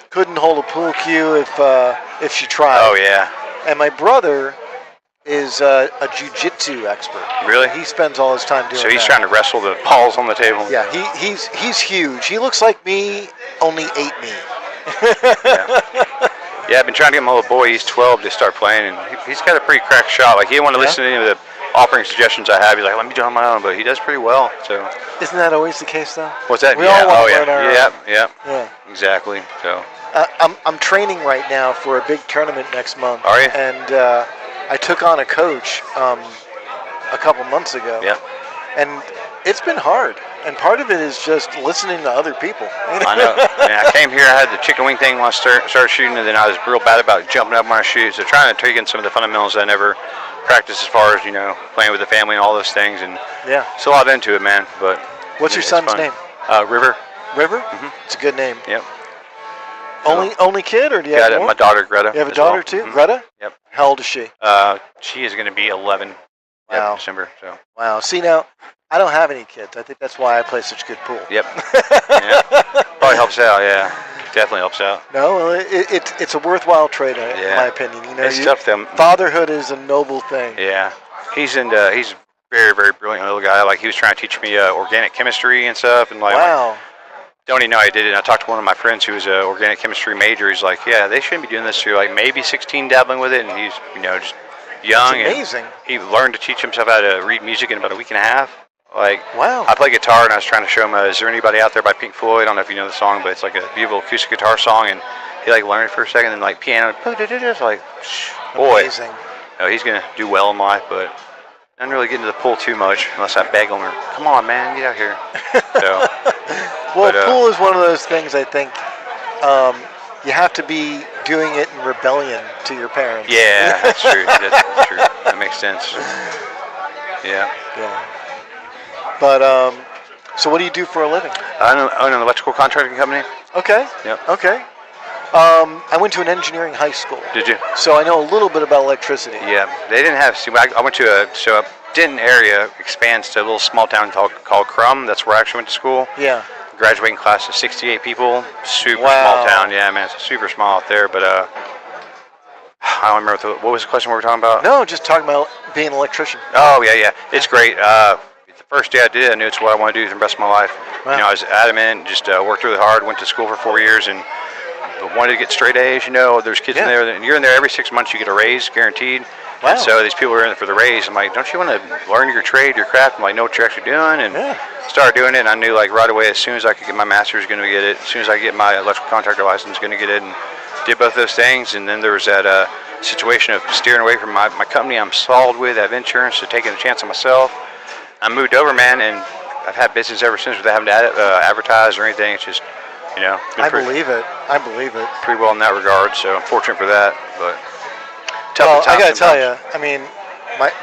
couldn't hold a pool cue if she tried. oh yeah, And my brother is a jiu-jitsu expert. really. He spends all his time doing So he's that. trying to wrestle the balls on the table. Yeah, he's huge. He looks like me, only 8 me. Yeah, I've been trying to get my little boy, he's 12, to start playing, and he's got a pretty crack shot. Like, he didn't want to listen to any of the offering suggestions I have. He's like, let me do it on my own, but he does pretty well. So, Isn't that always the case, though? what's that? We yeah, all want oh to yeah, learn our yeah, Yeah. exactly. So, I'm training right now for a big tournament next month. Are you? And I took on a coach a couple months ago. yeah. And it's been hard. And part of it is just listening to other people. I know. Man, I came here, I had the chicken wing thing when I started shooting, and then I was real bad about jumping up when I shoot. So trying to take in some of the fundamentals that I never practiced as far as, playing with the family and all those things. And Yeah. it's a lot into it, man. But What's your it's son's fun. name? River. River? Mhm. It's a good name. Yep. Only kid, or do you Got have more? my daughter, Greta. You have a as well. daughter, too? Mhm. Greta? Yep. How old is she? She is going to be 11 Wow. in December. So. Wow. See, now, I don't have any kids. I think that's why I play such good pool. Yep. Yeah. Probably helps out. Yeah. Definitely helps out. No, well, it's a worthwhile trade, in Yeah. my opinion. It's tough though. Fatherhood is a noble thing. Yeah. He's a very, very brilliant little guy. Like, he was trying to teach me organic chemistry and stuff, and like, Wow. don't even know I did it. And I talked to one of my friends who was an organic chemistry major. He's like, yeah, they shouldn't be doing this. You're like maybe 16 dabbling with it, and he's just young. It's amazing. And he learned to teach himself how to read music in about a week and a half. Like, Wow. I play guitar, and I was trying to show him, is there anybody out there by Pink Floyd? I don't know if you know the song, but it's like a beautiful acoustic guitar song, and he like learned it for a second, and like piano, it's like, boy, Amazing. he's gonna do well in life, but I don't really get into the pool too much unless I beg him or, come on, man, get out here. So, Well, but, pool is one of those things I think you have to be doing it in rebellion to your parents. Yeah, that's true. That's true. That makes sense. Yeah. Yeah. But so what do you do for a living? I own an electrical contracting company. Okay. Yep. Okay. I went to an engineering high school. Did you? So I know a little bit about electricity. Yeah. They didn't have. See, I went to a Denton area expands to a little small town called Crum. That's where I actually went to school. Yeah. Graduating class of 68 people. Super Wow. small town. Yeah, man, it's super small out there. But I don't remember what was the question we were talking about. No, just talking about being an electrician. Oh yeah. It's great. The first day I did it, I knew it's what I want to do for the rest of my life. Wow. You know, I was adamant. Just worked really hard. Went to school for 4 years and wanted to get straight A's. You know, there's kids in there. And you're in there every 6 months. You get a raise, guaranteed. Wow. And so these people are in it for the raise. I'm like, don't you want to learn your trade, your craft, and like know what you're actually doing? And started doing it. And I knew like right away, as soon as I could get my master's, going to get it. As soon as I get my electrical contractor license, going to get it. And did both those things. And then there was that situation of steering away from my company I'm solid with. I have insurance, so taking a chance on myself. I moved over, man, and I've had business ever since without having to advertise or anything. It's just, you know, I believe it. Pretty well in that regard. So I'm fortunate for that. But well, I gotta tell you, I mean,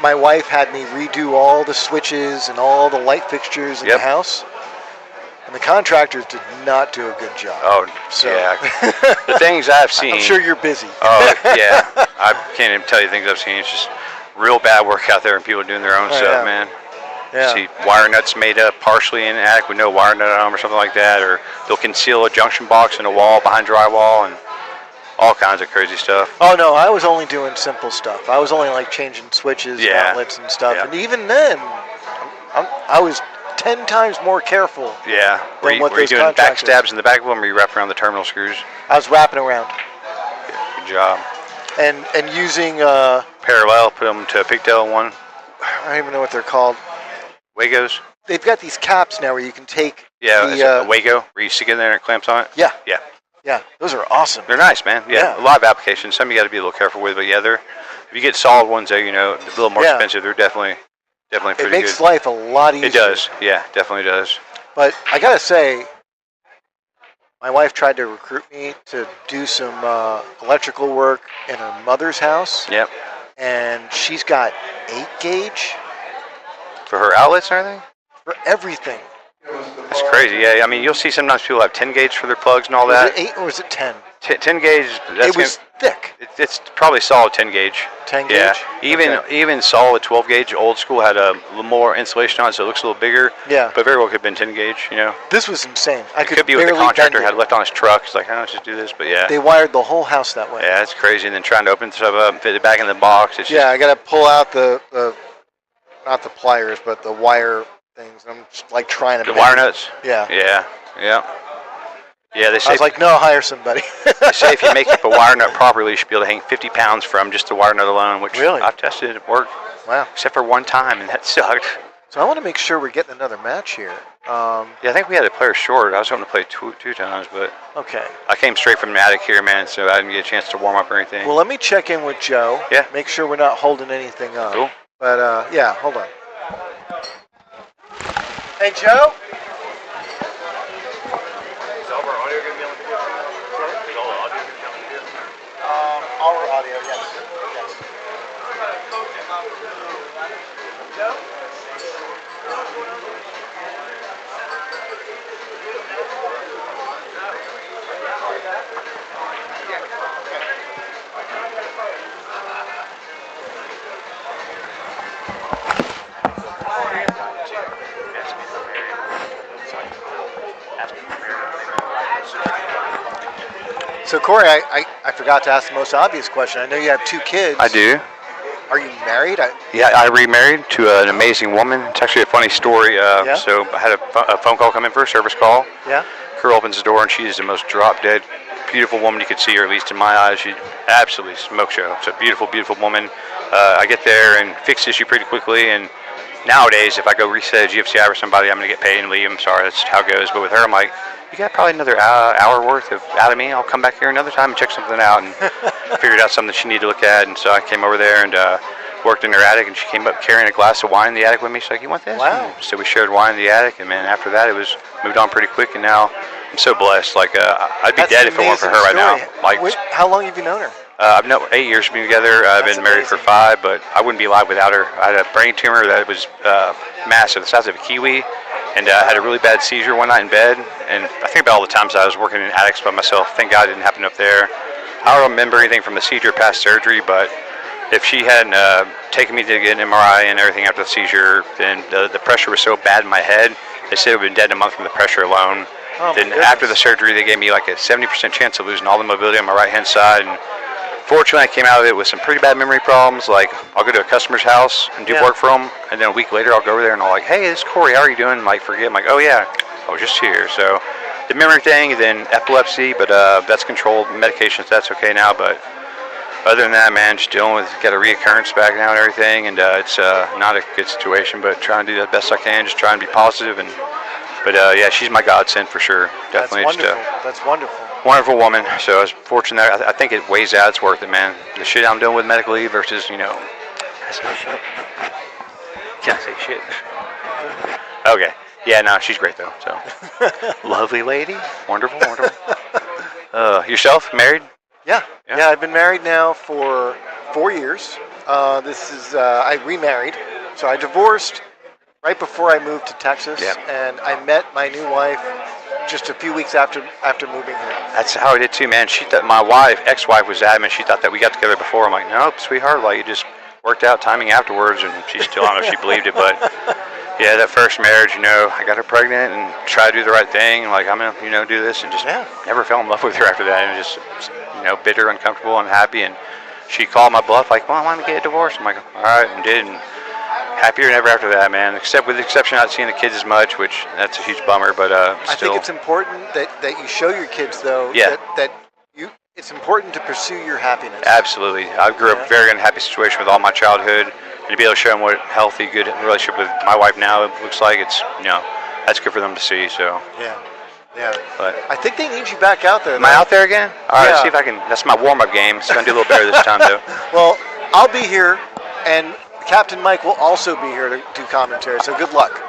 my wife had me redo all the switches and all the light fixtures in the house, and the contractors did not do a good job. Oh, so. Yeah. The things I've seen. I'm sure you're busy. Oh, yeah. I can't even tell you things I've seen. It's just real bad work out there and people doing their own stuff, man. Yeah. See wire nuts made up partially in an attic with no wire nut on them or something like that, or they'll conceal a junction box in a wall behind drywall and all kinds of crazy stuff. Oh no, I was only doing simple stuff. I was only like changing switches, and outlets, and stuff. And even then, I was 10 times more careful. Yeah. Were you doing back stabs in the back of them, or you wrapping around the terminal screws? I was wrapping around. Good job. And using parallel, put them to a pigtail one. I don't even know what they're called. Wagos. They've got these caps now where you can take. Yeah, a Wago where you stick it in there and it clamps on it. Yeah. Yeah. Yeah, those are awesome. They're nice, man. Yeah, a lot of applications. Some you got to be a little careful with, but yeah, if you get solid ones, you know, a little more expensive. They're definitely pretty good. It makes life a lot easier. It does. Yeah, definitely does. But I gotta say, my wife tried to recruit me to do some electrical work in her mother's house. Yep. And she's got 8 gauge. For her outlets and everything? For everything. That's crazy. Yeah, I mean, you'll see sometimes people have 10 gauge for their plugs and all that. Was it 8 or was it 10? 10 gauge. It was thick. It's probably solid 10 gauge. 10 yeah. gauge? Even solid 12 gauge, old school, had a little more insulation on it, so it looks a little bigger. Yeah. But very well could have been 10 gauge, you know. This was insane. It could be what the contractor had left on his truck. It's like, let's just do this, but yeah. They wired the whole house that way. Yeah, it's crazy. And then trying to open stuff up and fit it back in the box. It's I got to pull out the not the pliers, but the wire things. I'm just like trying to. The wire nuts. Yeah. Yeah. They say. I was like, no, hire somebody. They say if you make up a wire nut properly, you should be able to hang 50 pounds from just the wire nut alone. Which really? I've tested. It worked. Wow. Except for one time, and that sucked. So I want to make sure we're getting another match here. I think we had a player short. I was hoping to play two times, but. Okay. I came straight from the attic here, man, so I didn't get a chance to warm up or anything. Well, let me check in with Joe. Yeah. Make sure we're not holding anything up. Cool. But hold on. Hey, Joe. Is all our audio going to be on the video? Is all the audio going to be on the video? Our audio, yes. Joe? So, Corey, I forgot to ask the most obvious question. I know you have 2 kids. I do. Are you married? Yeah, I remarried to an amazing woman. It's actually a funny story. So I had a phone call come in for a service call. Yeah. Girl opens the door, and she is the most drop-dead, beautiful woman you could see her, at least in my eyes. She absolutely smoke show. It's a beautiful, beautiful woman. I get there and fix the issue pretty quickly, and nowadays, if I go reset a GFCI for somebody, I'm going to get paid and leave. I'm sorry, that's how it goes. But with her, I'm like, you got probably another hour worth out of me. I'll come back here another time and check something out, and figured out something she needed to look at. And so I came over there and worked in her attic, and she came up carrying a glass of wine in the attic with me. She's like, you want this? Wow. And so we shared wine in the attic, and man, after that, it was moved on pretty quick. And now I'm so blessed. Like, I'd be That's dead an if it weren't for amazing her right now. story. Like, How long have you known her? I've known 8 years we've been together. I've That's been married for amazing. 5, but I wouldn't be alive without her. I had a brain tumor that was massive, the size of a kiwi, and I had a really bad seizure one night in bed. And I think about all the times I was working in attics by myself. Thank God it didn't happen up there. I don't remember anything from the seizure past surgery, but if she hadn't taken me to get an MRI and everything after the seizure, then the pressure was so bad in my head, they said I would have been dead in a month from the pressure alone. Oh, then after the surgery, they gave me like a 70% chance of losing all the mobility on my right-hand side. And fortunately, I came out of it with some pretty bad memory problems. Like, I'll go to a customer's house and do work for them, and then a week later, I'll go over there and I'll like, hey, this is Corey, how are you doing? And like, forget. I'm like, oh yeah, I was just here. So the memory thing, and then epilepsy, but that's controlled. Medications, that's okay now. But other than that, man, just dealing with, got a reoccurrence back now and everything, and it's not a good situation, but trying to do the best I can, just trying to be positive. But yeah, she's my godsend for sure. Definitely. That's wonderful. That's wonderful. Wonderful woman. So I was fortunate. I think it weighs out. It's worth it, man. The shit I'm doing with medical leave versus, that's my shit. Can't say shit. Okay. Yeah, no, she's great though. So lovely lady. Wonderful, wonderful. Yourself, married? Yeah. I've been married now for 4 years. I remarried. So I divorced right before I moved to Texas, and I met my new wife just a few weeks after moving here. That's how I did too, man. She thought my ex-wife was adamant. She thought that we got together before. I'm like, nope, sweetheart. Like, it just worked out timing afterwards, and she still, I don't know if she believed it, but yeah, that first marriage, I got her pregnant and tried to do the right thing. Like, I'm gonna, do this, and just never fell in love with her after that, and just, bitter, uncomfortable, unhappy, and she called my bluff, like, well, I want to get a divorce. I'm like, all right, and did, and happier than ever after that, man. With the exception of not seeing the kids as much, which that's a huge bummer, but still. I think it's important that you show your kids, though, that it's important to pursue your happiness. Absolutely. I grew up in a very unhappy situation with all my childhood, and to be able to show them what a healthy, good relationship with my wife now looks like, it's, that's good for them to see, so. Yeah. Yeah. But I think they need you back out there. Am I out there again? All right, see if I can. That's my warm-up game. It's going to do a little better this time, though. Well, I'll be here, and Captain Mike will also be here to do commentary, so good luck.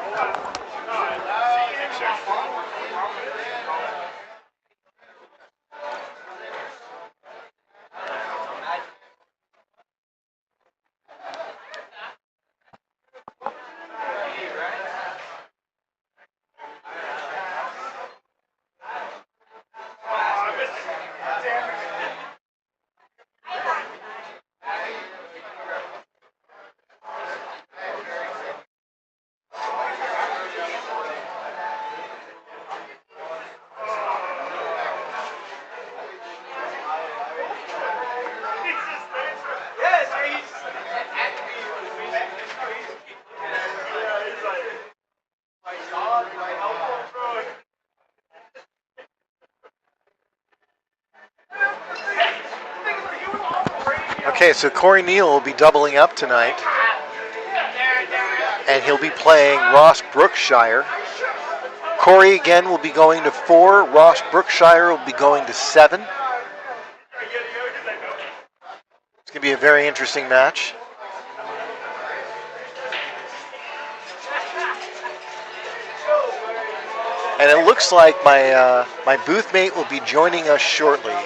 Okay, so Corey Neal will be doubling up tonight, and he'll be playing Ross Brookshire. Corey again will be going to 4. Ross Brookshire will be going to 7. It's going to be a very interesting match. And it looks like my booth mate will be joining us shortly.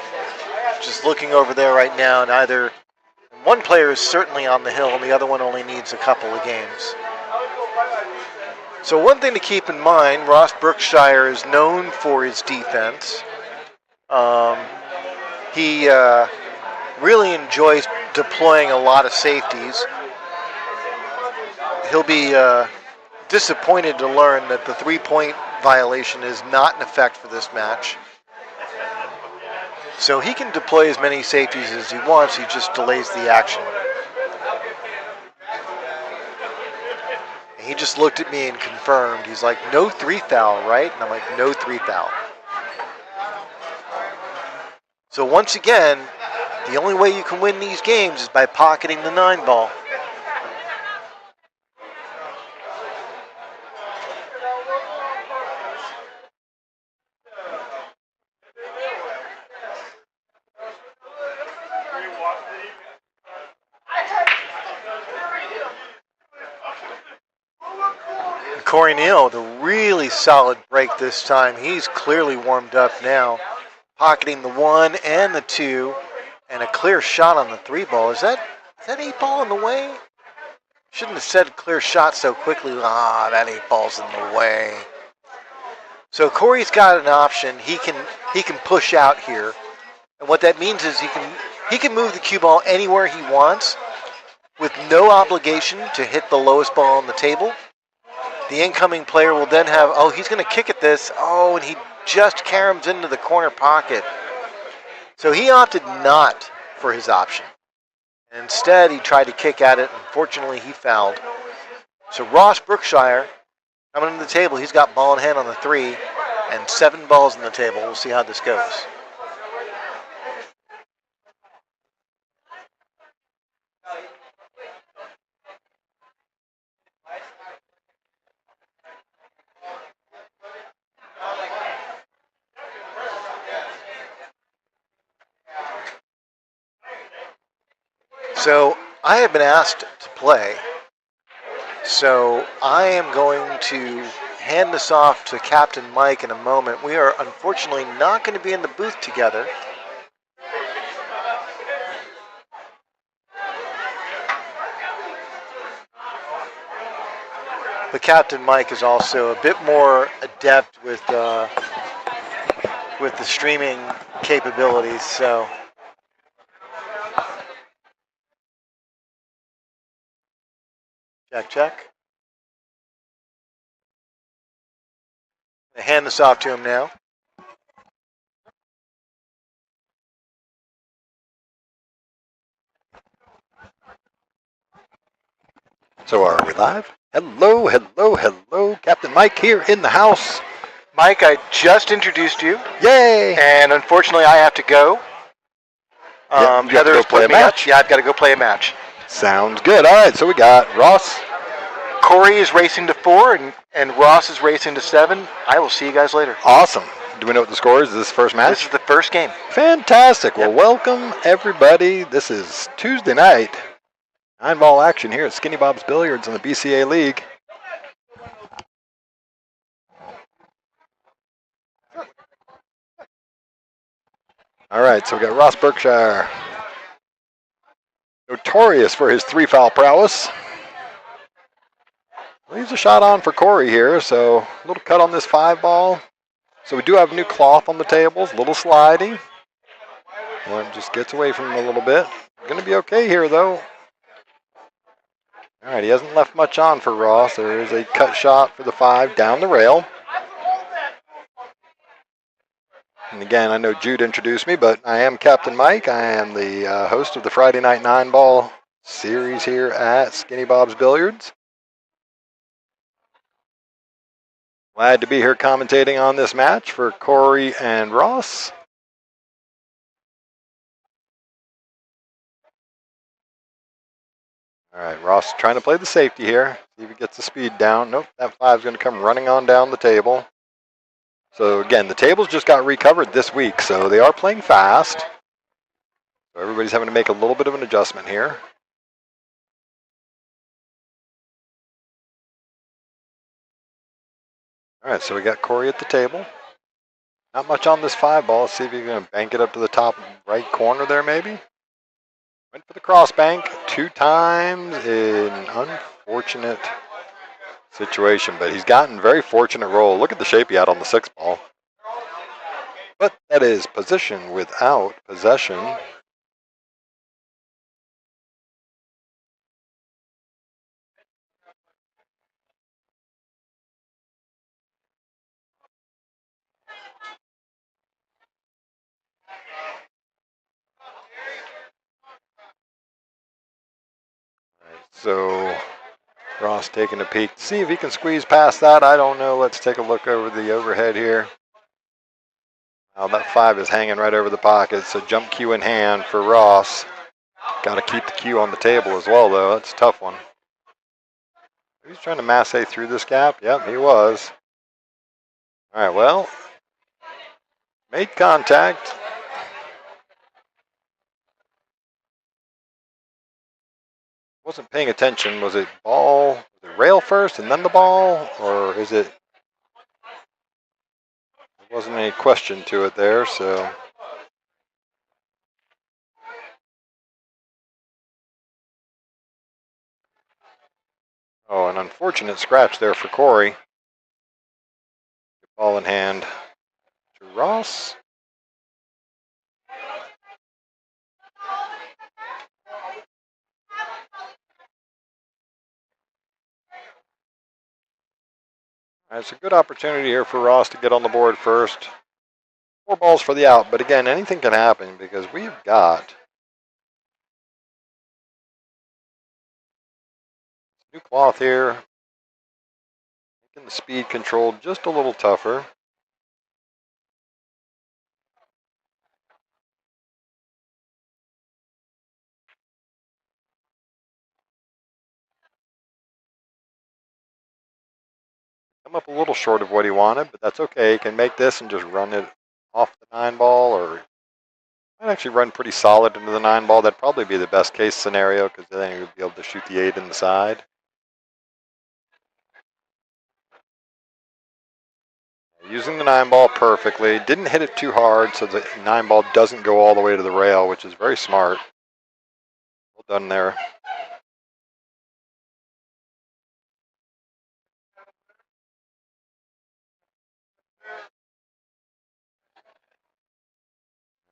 Just looking over there right now, and either one player is certainly on the hill, and the other one only needs a couple of games. So one thing to keep in mind, Ross Brookshire is known for his defense. He really enjoys deploying a lot of safeties. He'll be disappointed to learn that the 3-point violation is not in effect for this match. So he can deploy as many safeties as he wants, he just delays the action. And he just looked at me and confirmed. He's like, no 3 foul, right? And I'm like, no 3 foul. So once again, the only way you can win these games is by pocketing the 9 ball. Corey Neal with a really solid break this time. He's clearly warmed up now, pocketing the 1 and the 2, and a clear shot on the 3 ball. Is that 8 ball in the way? Shouldn't have said clear shot so quickly. That 8 ball's in the way. So Corey's got an option. He can push out here, and what that means is he can move the cue ball anywhere he wants, with no obligation to hit the lowest ball on the table. The incoming player will then have, he's going to kick at this. And he just caroms into the corner pocket. So he opted not for his option. And instead, he tried to kick at it. Unfortunately, he fouled. So Ross Brookshire coming to the table. He's got ball in hand on the 3 and 7 balls on the table. We'll see how this goes. So I have been asked to play, so I am going to hand this off to Captain Mike in a moment. We are unfortunately not going to be in the booth together. But Captain Mike is also a bit more adept with the streaming capabilities, so... Check. I hand this off to him now. So are we live? Hello. Captain Mike here in the house. Mike, I just introduced you. Yay! And unfortunately, I have to go. You have to go play a match? Yeah, I've got to go play a match. Sounds good. All right, so we got Ross. Corey is racing to 4, and Ross is racing to 7. I will see you guys later. Awesome. Do we know what the score is? Is this the first match? This is the first game. Fantastic. Well, welcome, everybody. This is Tuesday night. 9-ball action here at Skinny Bob's Billiards in the BCA League. All right, so we got Ross Berkshire. Notorious for his 3-foul prowess. Leaves a shot on for Corey here, so a little cut on this 5-ball. So we do have new cloth on the tables, a little slidey. One just gets away from him a little bit. Going to be okay here, though. All right, he hasn't left much on for Ross. There is a cut shot for the 5 down the rail. And again, I know Jude introduced me, but I am Captain Mike. I am the host of the Friday Night 9-ball series here at Skinny Bob's Billiards. Glad to be here commentating on this match for Corey and Ross. All right, Ross trying to play the safety here. See if he gets the speed down. Nope, that 5 is going to come running on down the table. So again, the tables just got recovered this week, so they are playing fast. So everybody's having to make a little bit of an adjustment here. All right, so we got Corey at the table. Not much on this 5-ball. Let's see if he's going to bank it up to the top right corner there, maybe. Went for the cross bank 2 times in unfortunate situation, but he's gotten very fortunate roll. Look at the shape he had on the 6-ball. But that is position without possession. So Ross taking a peek. See if he can squeeze past that. I don't know. Let's take a look over the overhead here. Now that 5 is hanging right over the pocket. So jump cue in hand for Ross. Got to keep the cue on the table as well, though. That's a tough one. He's trying to masse through this gap. Yep, he was. All right, well, made contact. Wasn't paying attention. Was it ball? Was the rail first and then the ball, or is it? There wasn't any question to it there, so. Oh, an unfortunate scratch there for Corey. Ball in hand to Ross. It's a good opportunity here for Ross to get on the board first. 4 balls for the out, but again, anything can happen because we've got new cloth here, making the speed control just a little tougher. Come up a little short of what he wanted, but that's okay. He can make this and just run it off the 9 ball, or might actually run pretty solid into the 9 ball. That'd probably be the best case scenario because then he would be able to shoot the 8 in the side. Using the 9 ball perfectly. Didn't hit it too hard so the 9 ball doesn't go all the way to the rail, which is very smart. Well done there.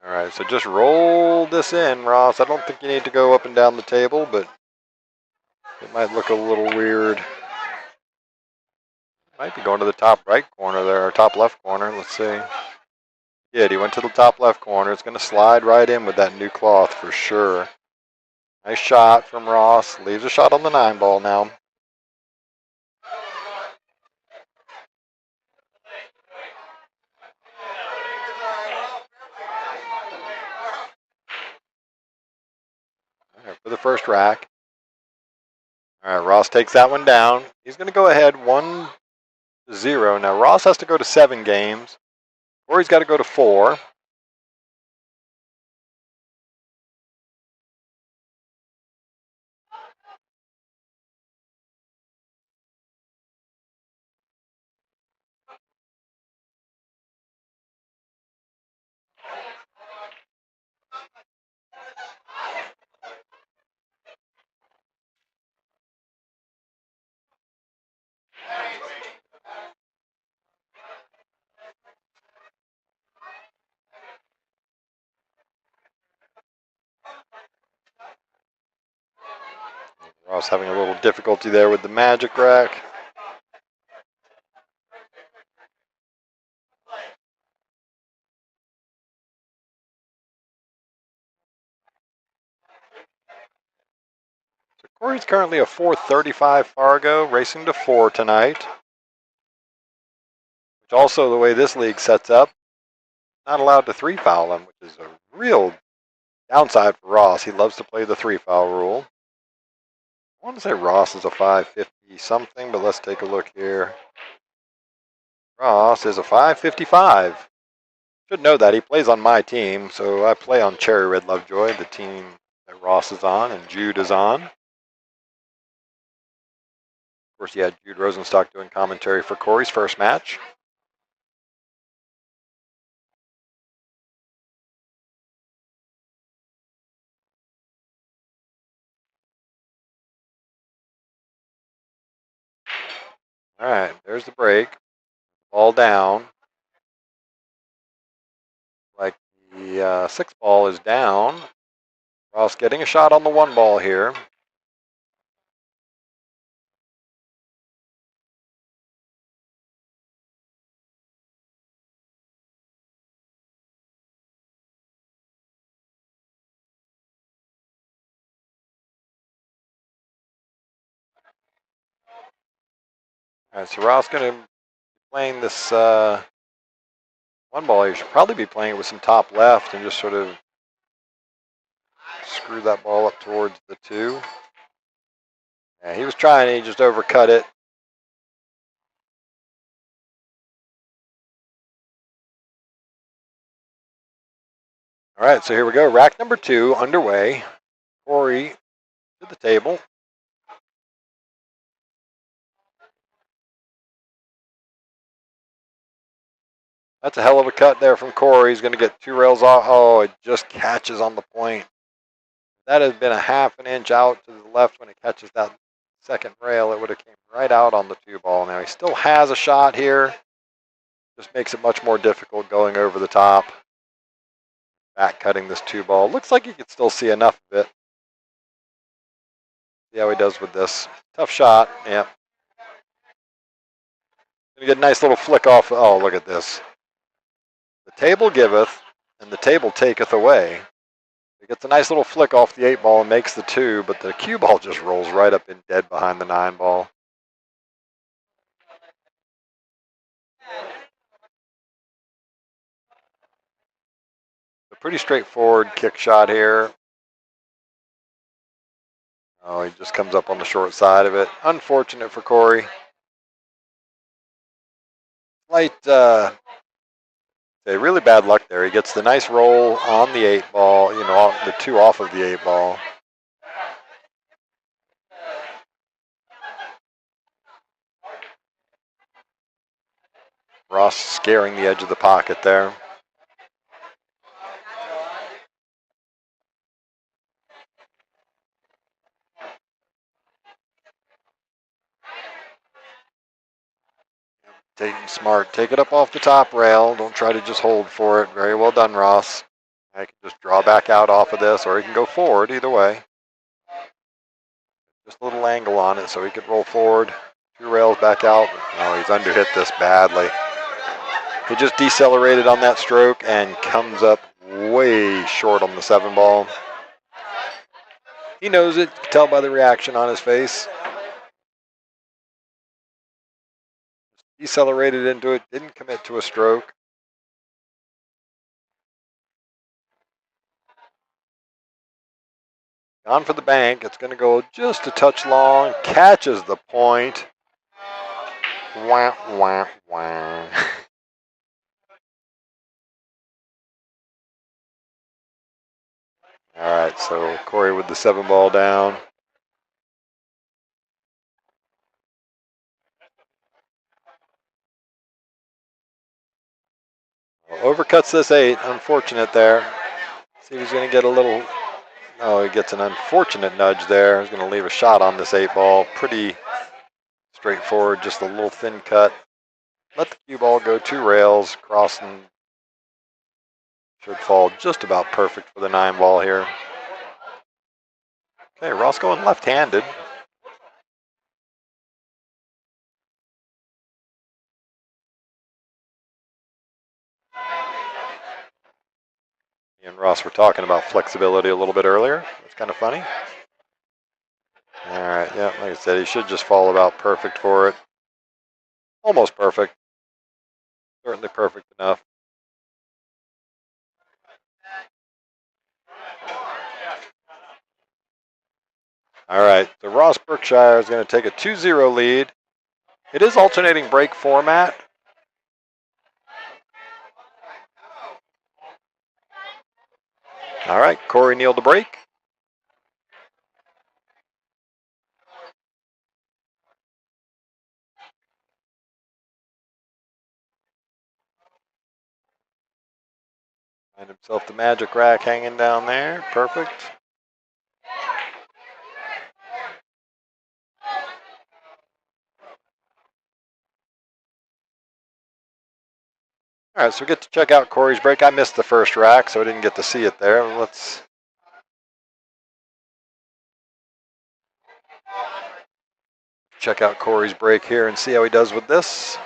All right, so just roll this in, Ross. I don't think you need to go up and down the table, but it might look a little weird. Might be going to the top right corner there, or top left corner. Let's see. Yeah, he went to the top left corner. It's going to slide right in with that new cloth for sure. Nice shot from Ross. Leaves a shot on the 9 ball now. All right, for the first rack. All right, Ross takes that one down. He's going to go ahead 1-0. Now, Ross has to go to 7 games. Corey's got to go to 4. Ross having a little difficulty there with the magic rack. So Corey's currently a 435 Fargo, racing to 4 tonight. Which also, the way this league sets up, not allowed to 3 foul him, which is a real downside for Ross. He loves to play the 3 foul rule. I want to say Ross is a 550 something, but let's take a look here. Ross is a 555. Should know that. He plays on my team, so I play on Cherry Red Lovejoy, the team that Ross is on and Jude is on. Of course, he had Jude Rosenstock doing commentary for Corey's first match. All right, there's the break. Ball down. Like the 6 ball is down. Ross getting a shot on the 1 ball here. All right, so Ross going to be playing this 1 ball. He should probably be playing it with some top left and just sort of screw that ball up towards the 2. Yeah, he was trying, he just overcut it. All right, so here we go. Rack number 2 underway. Corey to the table. That's a hell of a cut there from Corey. He's going to get 2 rails off. Oh, it just catches on the point. That has been a half an inch out to the left when it catches that second rail. It would have came right out on the 2 ball. Now he still has a shot here. Just makes it much more difficult going over the top. Back cutting this 2 ball. Looks like you can still see enough of it. See how he does with this. Tough shot. Yeah. Gonna get a nice little flick off. Oh, look at this. The table giveth, and the table taketh away. He gets a nice little flick off the 8 ball and makes the 2, but the cue ball just rolls right up in dead behind the 9 ball. A pretty straightforward kick shot here. Oh, he just comes up on the short side of it. Unfortunate for Corey. Really bad luck there. He gets the nice roll on the 8 ball, the 2 off of the 8 ball. Ross scaring the edge of the pocket there. Smart. Take it up off the top rail. Don't try to just hold for it. Very well done, Ross. I can just draw back out off of this, or he can go forward either way. Just a little angle on it so he could roll forward. 2 rails back out. Oh, he's underhit this badly. He just decelerated on that stroke and comes up way short on the 7 ball. He knows it. You can tell by the reaction on his face. Decelerated into it, didn't commit to a stroke. Gone for the bank. It's going to go just a touch long. Catches the point. Wah, wah, wah. All right, so Corey with the 7 ball down. Overcuts this 8. Unfortunate there. See if he's going to get a little. Oh, he gets an unfortunate nudge there. He's going to leave a shot on this 8 ball. Pretty straightforward, just a little thin cut. Let the cue ball go 2 rails. Crossing should fall just about perfect for the 9 ball here. Okay, Ross going left-handed. Me and Ross were talking about flexibility a little bit earlier. It's kind of funny. All right, yeah, like I said, he should just fall about perfect for it. Almost perfect. Certainly perfect enough. All right, so Ross Berkshire is going to take a 2-0 lead. It is alternating break format. All right, Corey Neal to break. Find himself the magic rack hanging down there. Perfect. All right, so we get to check out Corey's break. I missed the first rack, so I didn't get to see it there. Let's check out Corey's break here and see how he does with this.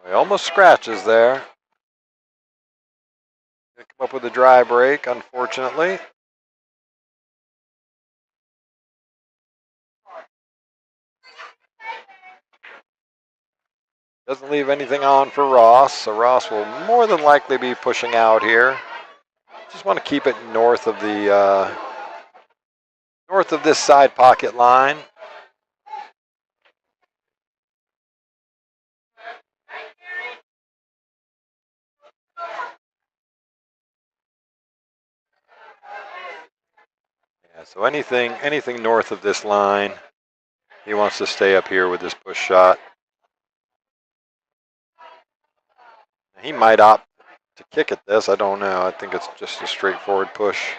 He almost scratches there. Come up with a dry break, unfortunately. Doesn't leave anything on for Ross, so Ross will more than likely be pushing out here. Just want to keep it north of the north of this side pocket line. So anything north of this line, he wants to stay up here with this push shot. He might opt to kick at this. I don't know. I think it's just a straightforward push.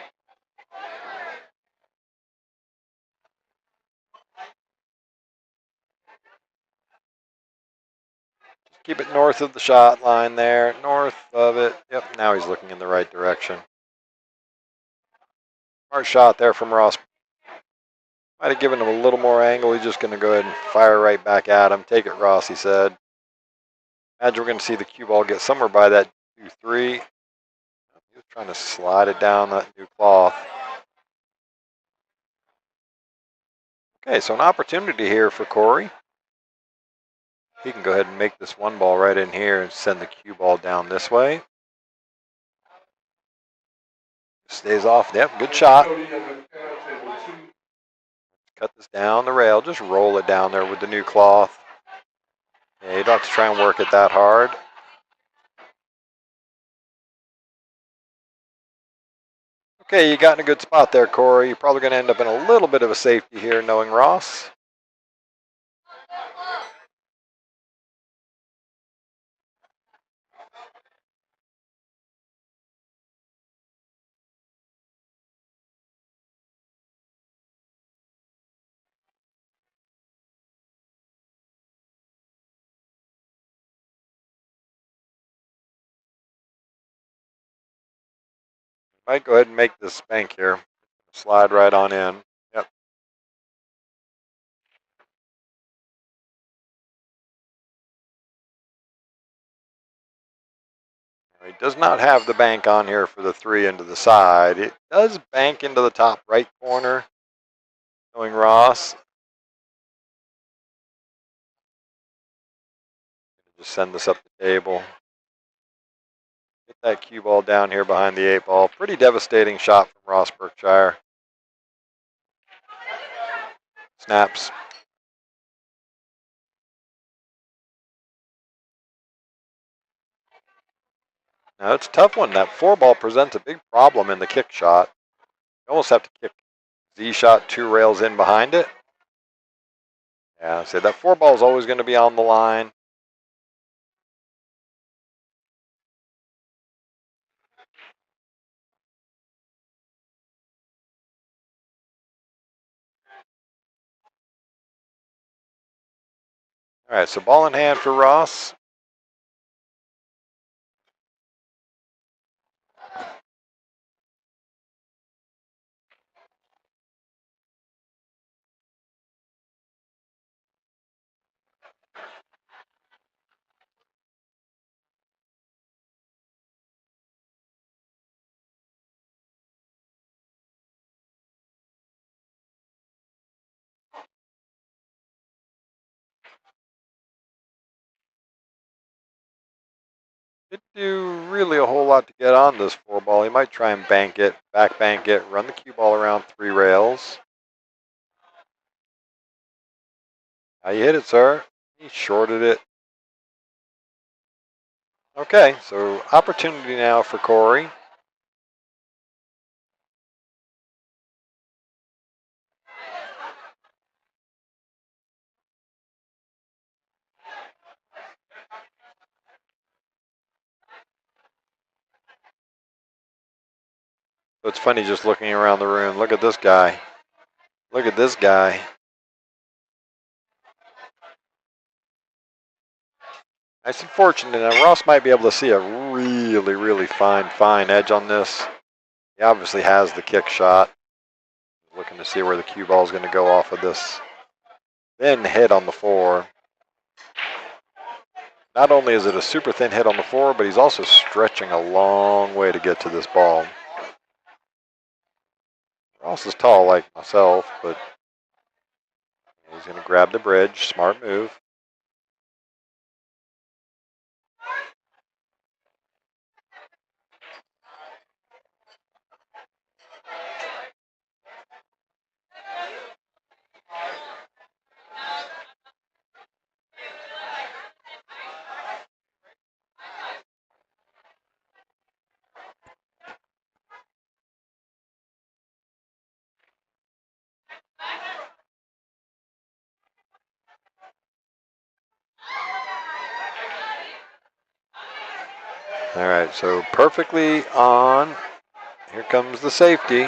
Just keep it north of the shot line there. North of it. Yep, now he's looking in the right direction. Smart shot there from Ross. Might have given him a little more angle. He's just going to go ahead and fire right back at him. Take it, Ross, he said. Imagine we're going to see the cue ball get somewhere by that 2-3. He was trying to slide it down that new cloth. Okay, so an opportunity here for Corey. He can go ahead and make this one ball right in here and send the cue ball down this way. Stays off. Yep, good shot. Cut this down the rail. Just roll it down there with the new cloth. Yeah, you don't have to try and work it that hard. Okay, you got in a good spot there, Corey. You're probably going to end up in a little bit of a safety here, knowing Ross. Might go ahead and make this bank here. Slide right on in. Yep. He does not have the bank on here for the 3 into the side. It does bank into the top right corner, knowing Ross. Just send this up the table. Get that cue ball down here behind the 8 ball. Pretty devastating shot from Ross Berkshire. Snaps. Now it's a tough one. That 4 ball presents a big problem in the kick shot. You almost have to kick Z shot 2 rails in behind it. Yeah, so that 4 ball is always going to be on the line. All right, so ball in hand for Ross. Didn't do really a whole lot to get on this 4 ball. He might try and bank it, back bank it, run the cue ball around 3 rails. How you hit it, sir? He shorted it. Okay, so opportunity now for Corey. So it's funny just looking around the room. Look at this guy. Look at this guy. Nice and fortunate. Now Ross might be able to see a really, really fine edge on this. He obviously has the kick shot. Looking to see where the cue ball is going to go off of this. Thin hit on the 4. Not only is it a super thin hit on the 4, but he's also stretching a long way to get to this ball. Ross is tall like myself, but he's going to grab the bridge. Smart move. All right, so perfectly on. Here comes the safety.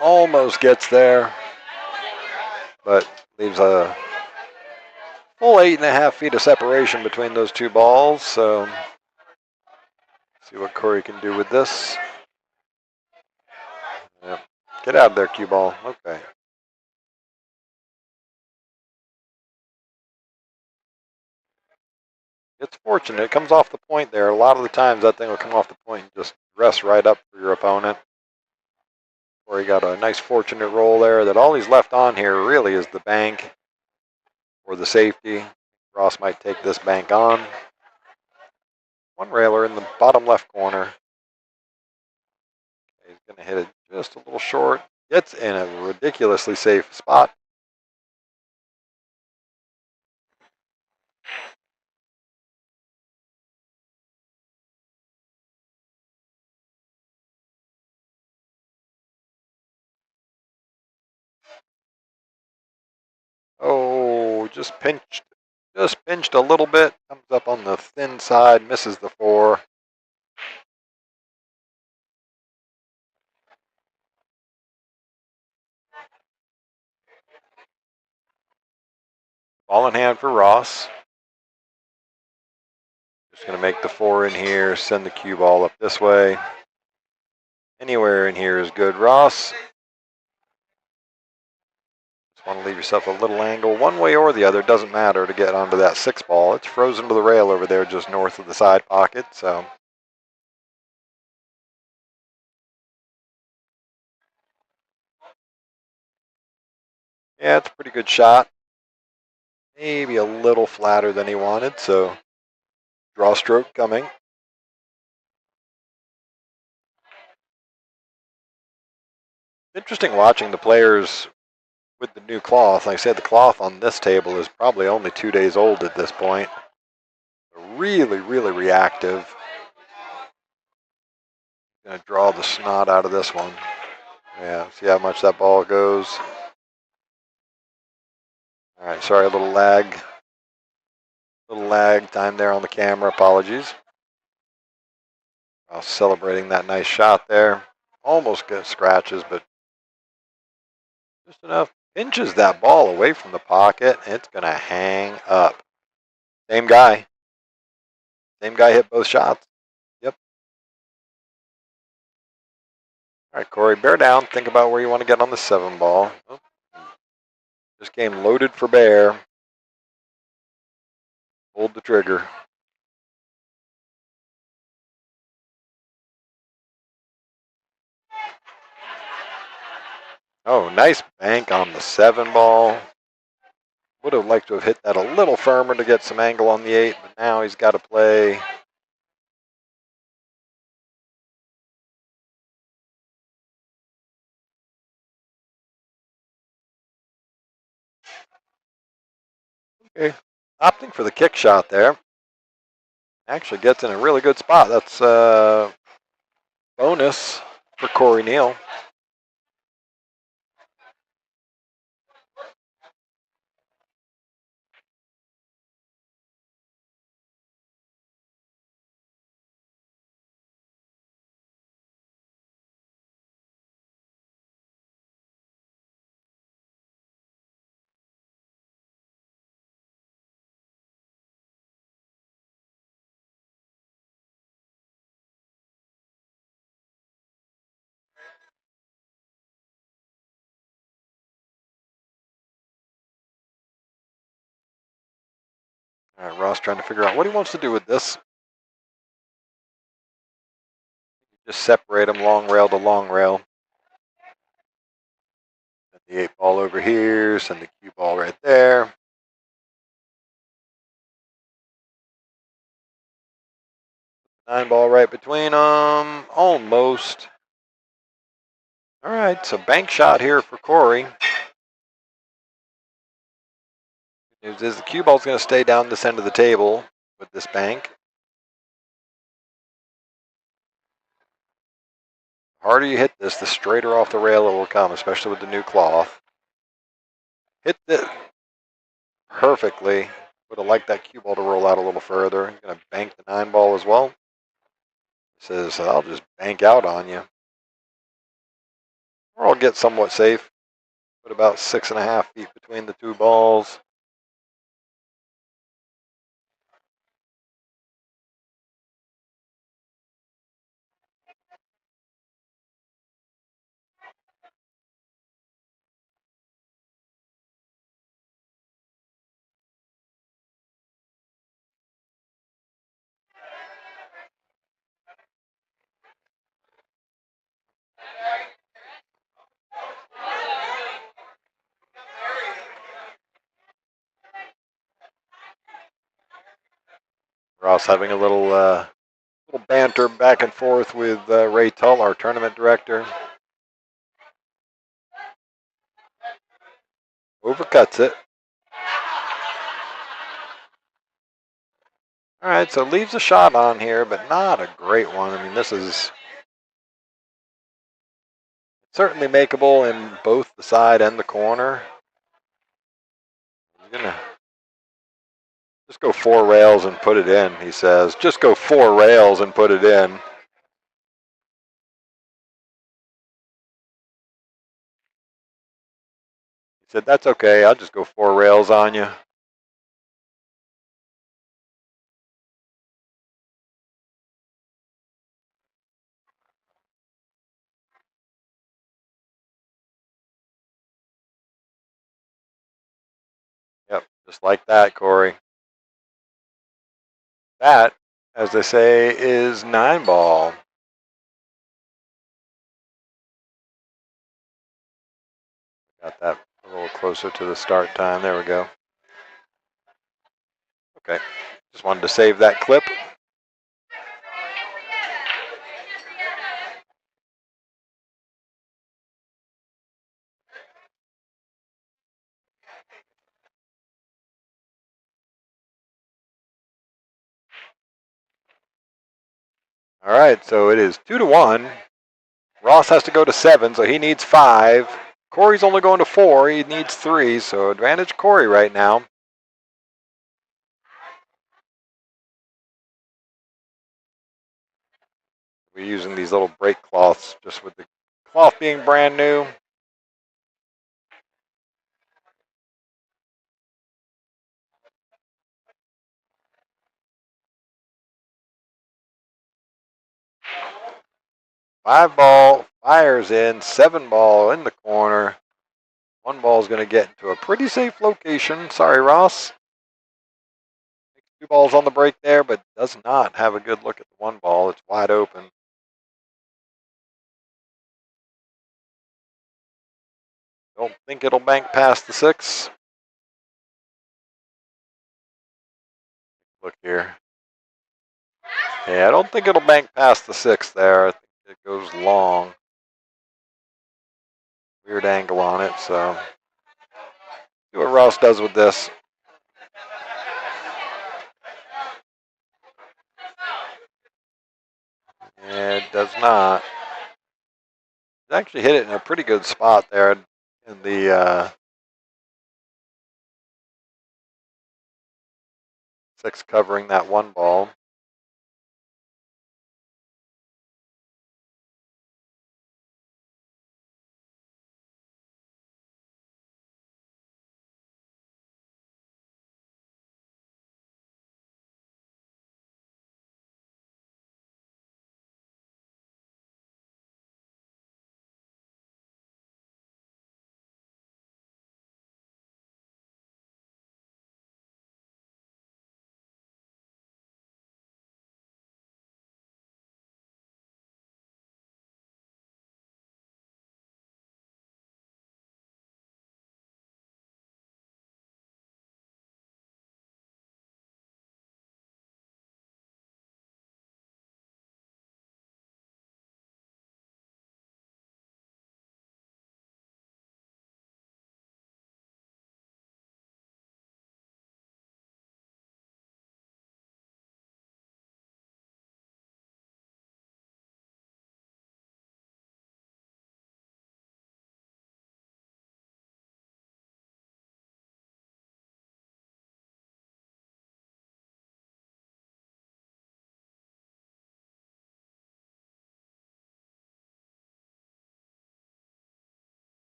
Almost gets there, but leaves a full 8.5 feet of separation between those two balls. So see what Corey can do with this. Yep. Get out of there, cue ball. Okay. It's fortunate. It comes off the point there. A lot of the times that thing will come off the point and just rest right up for your opponent. Corey got a nice fortunate roll there that all he's left on here really is the bank or the safety. Ross might take this bank on. One railer in the bottom left corner. He's going to hit it just a little short. Gets in a ridiculously safe spot. Oh, just pinched a little bit. Comes up on the thin side, misses the 4. Ball in hand for Ross. Just going to make the 4 in here, send the cue ball up this way. Anywhere in here is good, Ross. Just want to leave yourself a little angle, one way or the other, doesn't matter, to get onto that 6 ball. It's frozen to the rail over there just north of the side pocket, so. Yeah, it's a pretty good shot. Maybe a little flatter than he wanted, so draw stroke coming. Interesting watching the players with the new cloth. Like I said, the cloth on this table is probably only 2 days old at this point. Really, really reactive. Gonna draw the snot out of this one. Yeah, see how much that ball goes. All right, sorry, a little lag. Little lag time there on the camera, apologies. Celebrating that nice shot there. Almost get scratches, but just enough. Pinches that ball away from the pocket. It's going to hang up. Same guy. Same guy hit both shots. Yep. All right, Corey, bear down. Think about where you want to get on the 7 ball. Oh. This game loaded for bear. Pulled the trigger. Oh, nice bank on the 7 ball. Would have liked to have hit that a little firmer to get some angle on the 8, but now he's got to play. Okay, opting for the kick shot there. Actually gets in a really good spot. That's bonus for Corey Neal. All right, Ross trying to figure out what he wants to do with this. Just separate them long rail to long rail. Send the 8 ball over here, send the cue ball right there. Nine ball right between them, almost. All right, so bank shot here for Corey. Good news is the cue ball's going to stay down this end of the table with this bank. The harder you hit this, the straighter off the rail it will come, especially with the new cloth. Hit it perfectly. Would Would have liked that cue ball to roll out a little further. He's going to bank the 9 ball as well. He says, I'll just bank out on you. Or I'll get somewhat safe. Put about 6.5 feet between the 2 balls. Ross having a little banter back and forth with Ray Tull, our tournament director. Overcuts it. All right, so leaves a shot on here, but not a great one. I mean, this is certainly makeable in both the side and the corner. He's gonna just go 4 rails and put it in, he says. Just go 4 rails and put it in. He said, that's okay, I'll just go 4 rails on you. Yep, just like that, Corey. That, as they say, is 9 ball. Got that a little closer to the start time. There we go. Okay, just wanted to save that clip. All right, so it is 2-1. Ross has to go to 7, so he needs 5. Corey's only going to 4. He needs 3, so advantage Corey right now. We're using these little break cloths, just with the cloth being brand new. Five ball fires in, 7 ball in the corner. 1 ball is going to get into a pretty safe location. Sorry, Ross. 2 balls on the break there, but does not have a good look at the 1 ball. It's wide open. Don't think it'll bank past the 6. Look here. Yeah, I don't think it'll bank past the 6 there. I think it goes long. Weird angle on it, so see what Ross does with this. Yeah, it does not. He actually hit it in a pretty good spot there in the 6 covering that 1 ball.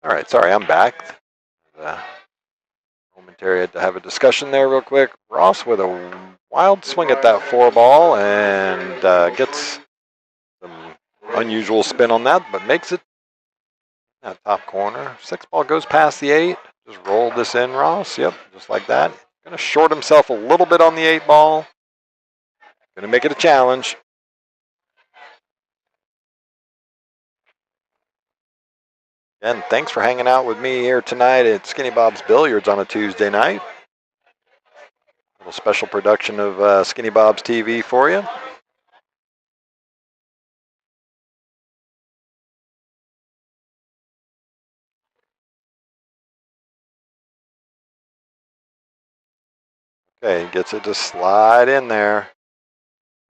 All right, sorry, I'm back. Momentary, had to have a discussion there real quick. Ross with a wild swing at that 4 ball and gets some unusual spin on that, but makes it that top corner. 6 ball goes past the 8. Just roll this in, Ross. Yep, just like that. Going to short himself a little bit on the 8 ball. Going to make it a challenge. And thanks for hanging out with me here tonight at Skinny Bob's Billiards on a Tuesday night. A little special production of Skinny Bob's TV for you. Okay, gets it to slide in there.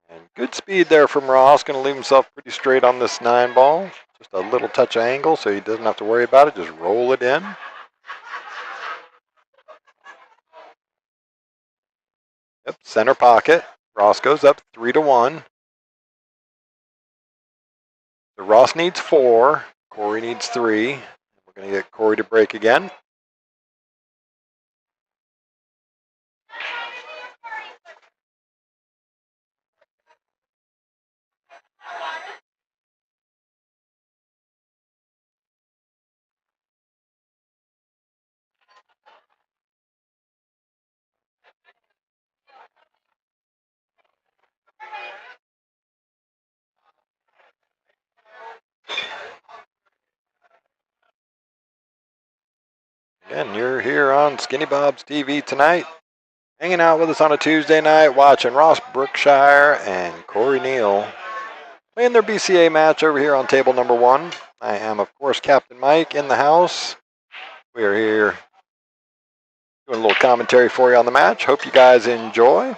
And good speed there from Ross. Going to leave himself pretty straight on this 9 ball. Just a little touch of angle so he doesn't have to worry about it. Just roll it in. Yep, center pocket. Ross goes up 3-1. So Ross needs 4. Corey needs 3. We're going to get Corey to break again. Again, you're here on Skinny Bob's TV tonight. Hanging out with us on a Tuesday night, watching Ross Brookshire and Corey Neal playing their BCA match over here on table number 1. I am, of course, Captain Mike in the house. We are here doing a little commentary for you on the match. Hope you guys enjoy.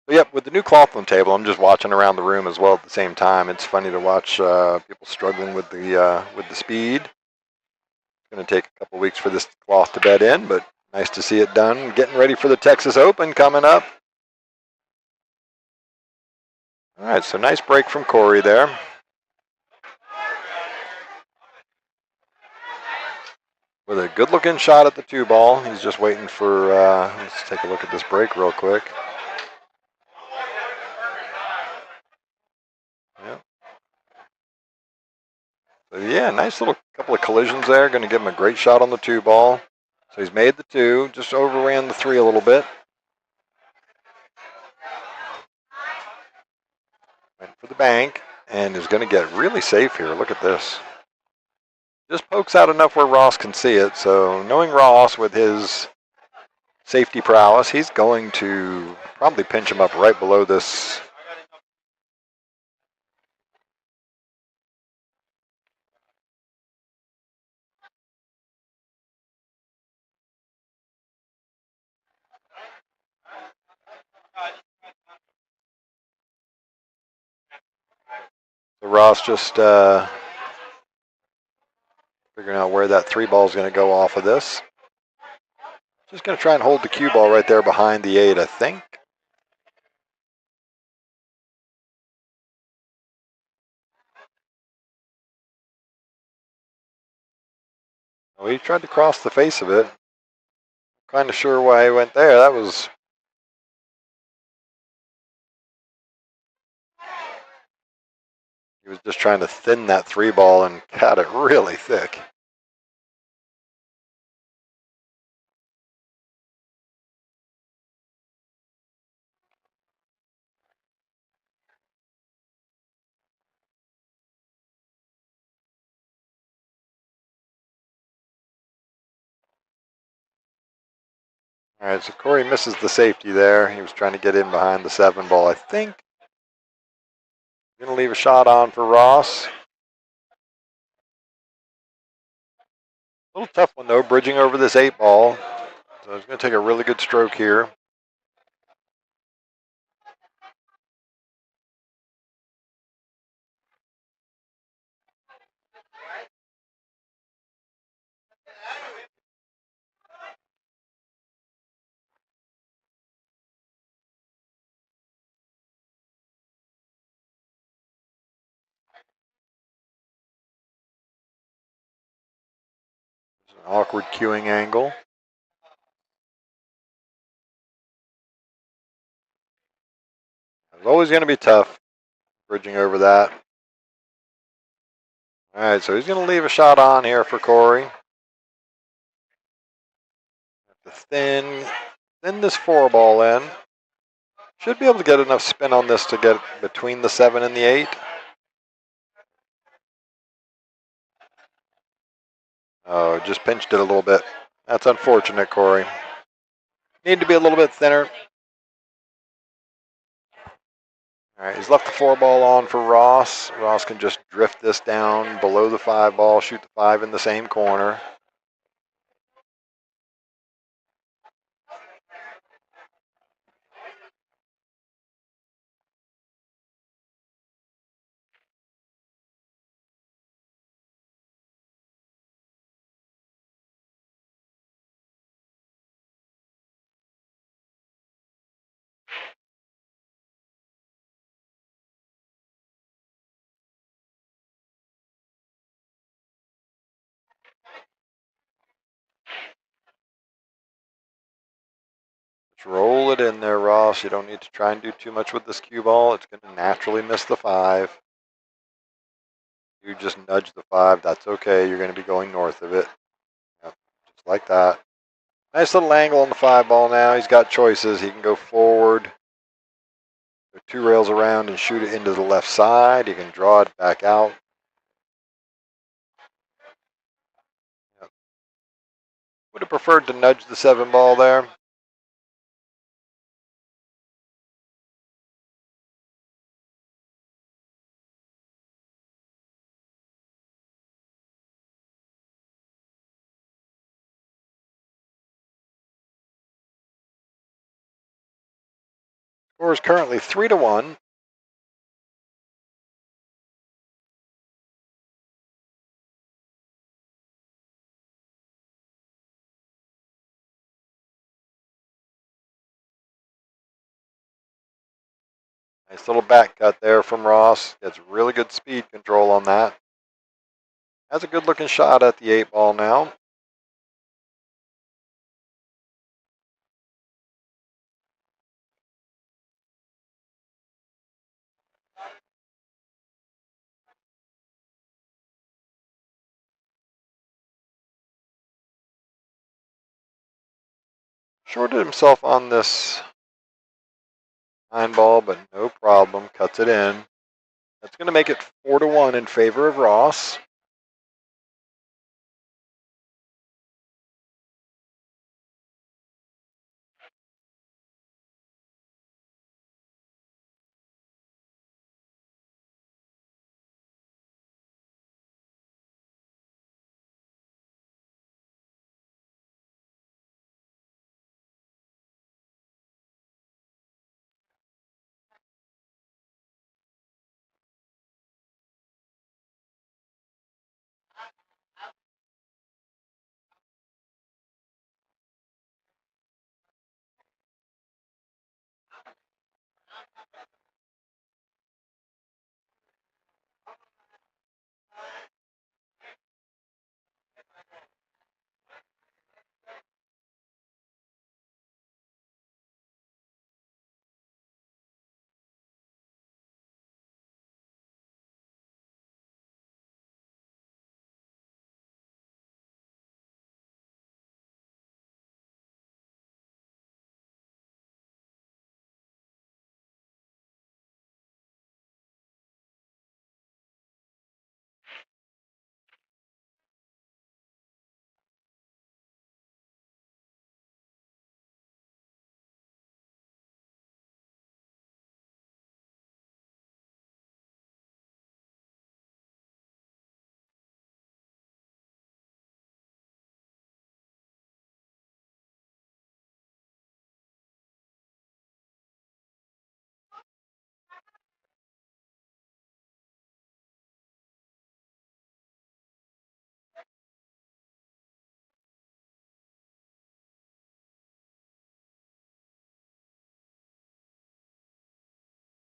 But yep, with the new Claflin table, I'm just watching around the room as well at the same time. It's funny to watch people struggling with the speed. It's going to take a couple weeks for this cloth to bed in, but nice to see it done. Getting ready for the Texas Open coming up. All right, so nice break from Corey there. With a good-looking shot at the 2 ball. He's just waiting for, let's take a look at this break real quick. Yep. So yeah, nice little couple of collisions there. Going to give him a great shot on the 2 ball. So he's made the 2, just overran the 3 a little bit. Went for the bank and is going to get really safe here. Look at this. Just pokes out enough where Ross can see it. So knowing Ross with his safety prowess, he's going to probably pinch him up right below this. So Ross just figuring out where that 3 ball is going to go off of this. Just going to try and hold the cue ball right there behind the 8, I think. Well, he tried to cross the face of it. Kind of sure why he went there. That was. He was just trying to thin that 3 ball and got it really thick. All right, so Corey misses the safety there. He was trying to get in behind the 7 ball, I think. Going to leave a shot on for Ross. A little tough one, though, bridging over this 8 ball. So he's going to take a really good stroke here. Awkward cueing angle. It's always going to be tough bridging over that. All right, so he's going to leave a shot on here for Corey. Have to thin this 4-ball in. Should be able to get enough spin on this to get between the 7 and the 8. Oh, just pinched it a little bit. That's unfortunate, Corey. Need to be a little bit thinner. All right, he's left the 4-ball on for Ross. Ross can just drift this down below the 5-ball, shoot the 5 in the same corner. Just roll it in there, Ross. You don't need to try and do too much with this cue ball. It's going to naturally miss the 5. You just nudge the 5. That's okay. You're going to be going north of it. Yep, just like that. Nice little angle on the 5-ball now. He's got choices. He can go forward, go 2 rails around and shoot it into the left side. He can draw it back out. Yep. Would have preferred to nudge the 7-ball there. Score is currently 3-1. Nice little back cut there from Ross. Gets really good speed control on that. Has a good looking shot at the 8-ball now. Shorted himself on this 9-ball, but no problem. Cuts it in. That's going to make it 4-1 in favor of Ross.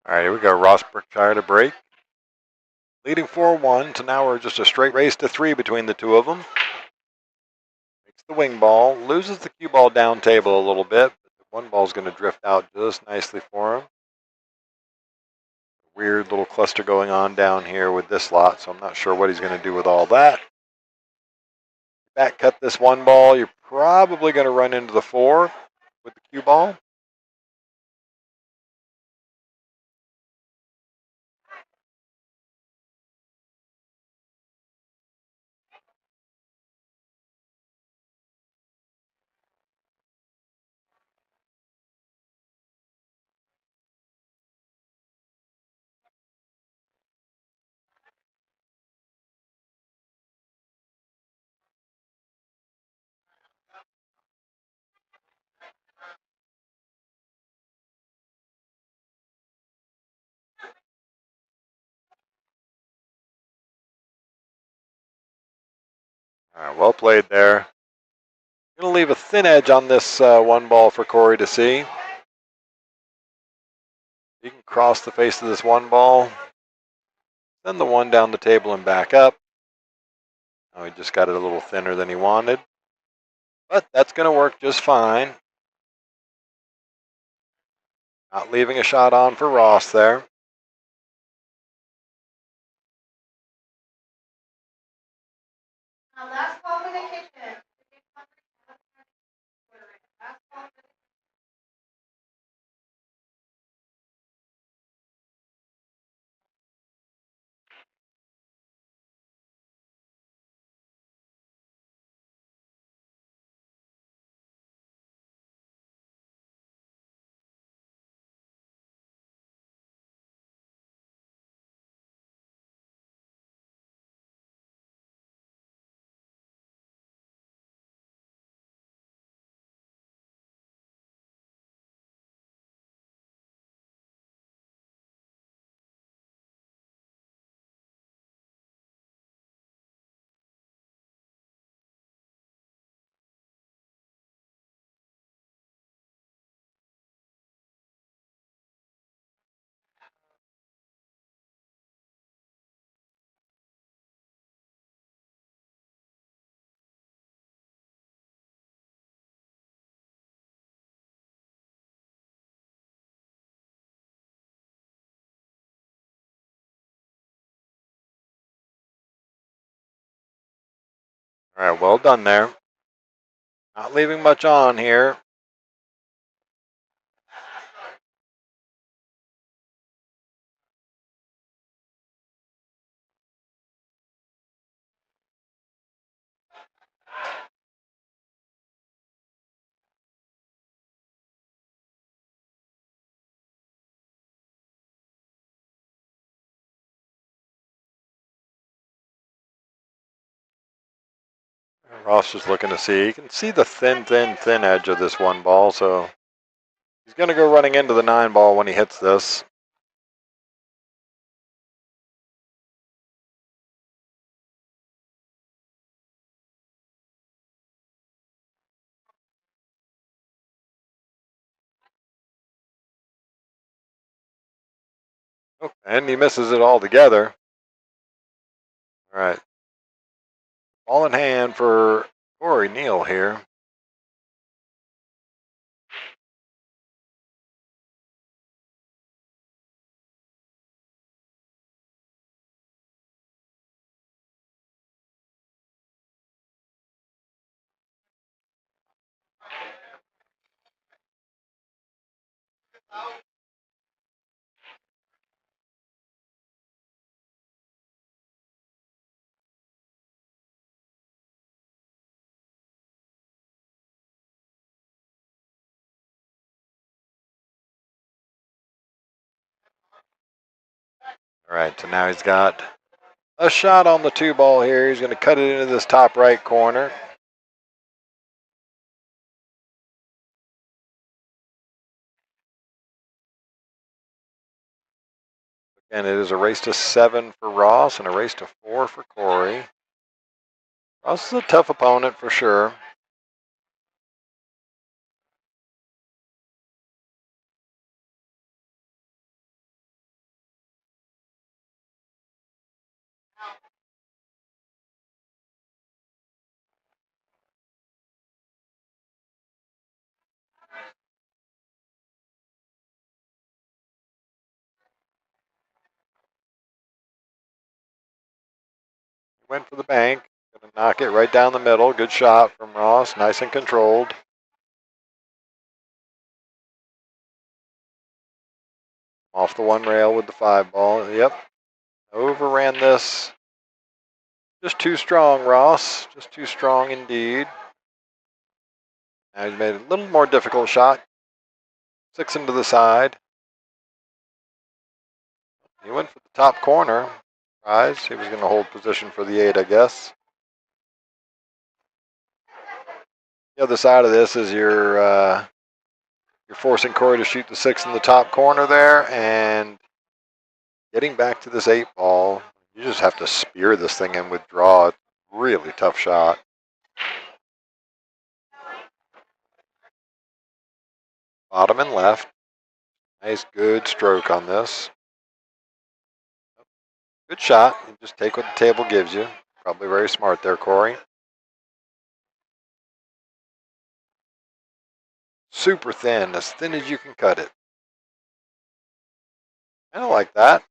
All right, here we go. Ross Berkshire to break. Leading 4-1 to now we're just a straight race to 3 between the two of them. the wing ball, loses the cue ball down table a little bit, but the one ball is going to drift out just nicely for him. Weird little cluster going on down here with this lot, so I'm not sure what he's going to do with all that. Back cut this one ball, you're probably going to run into the 4 with the cue ball. All right, well played there. Going to leave a thin edge on this one ball for Corey to see. You can cross the face of this one ball, send the one down the table and back up. Oh, he just got it a little thinner than he wanted. But that's going to work just fine. Not leaving a shot on for Ross there. Last call for the kitchen. Last call for the All right, well done there. Not leaving much on here. Ross is looking to see. You can see the thin edge of this one ball, so he's going to go running into the 9 ball when he hits this. Oh, and he misses it altogether. All right. Ball in hand for Corey Neal here. All right, so now he's got a shot on the 2 ball here. He's going to cut it into this top right corner. And it is a race to 7 for Ross and a race to 4 for Corey. Ross is a tough opponent for sure. Went for the bank. Gonna knock it right down the middle. Good shot from Ross. Nice and controlled. Off the one rail with the 5 ball. Yep. Overran this. Just too strong, Ross. Just too strong indeed. Now he's made a little more difficult shot. 6 into the side. He went for the top corner. Surprise. He was going to hold position for the 8, I guess. The other side of this is you're forcing Corey to shoot the 6 in the top corner there, and getting back to this 8 ball, you just have to spear this thing in with draw. It's a really tough shot. Bottom and left. Nice, good stroke on this. Good shot. You just take what the table gives you. Probably very smart there, Corey. Super thin, as thin as you can cut it. I don't like that.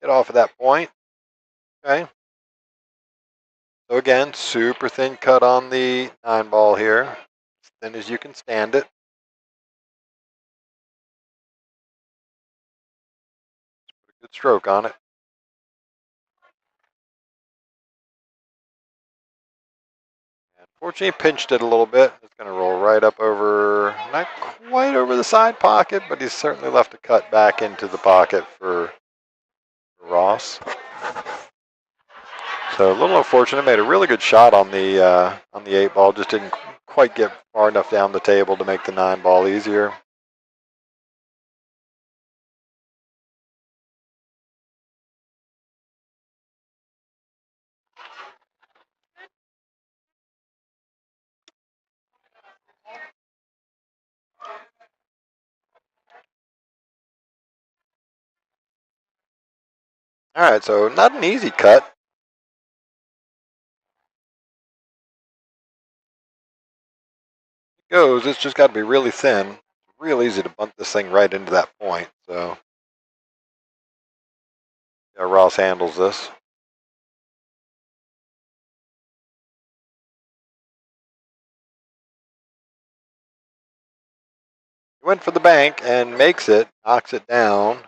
Get off of that point. Okay. So again, super thin cut on the 9 ball here. As thin as you can stand it. Put a good stroke on it. Unfortunately, pinched it a little bit. It's going to roll right up over, not quite over the side pocket, but he's certainly left a cut back into the pocket for Ross. So a little unfortunate. Made a really good shot on the 8 ball. Just didn't quite get far enough down the table to make the 9 ball easier. All right, so not an easy cut. It goes. It's just got to be really thin. Real easy to bunt this thing right into that point. So yeah, Ross handles this. He went for the bank and makes it, knocks it down.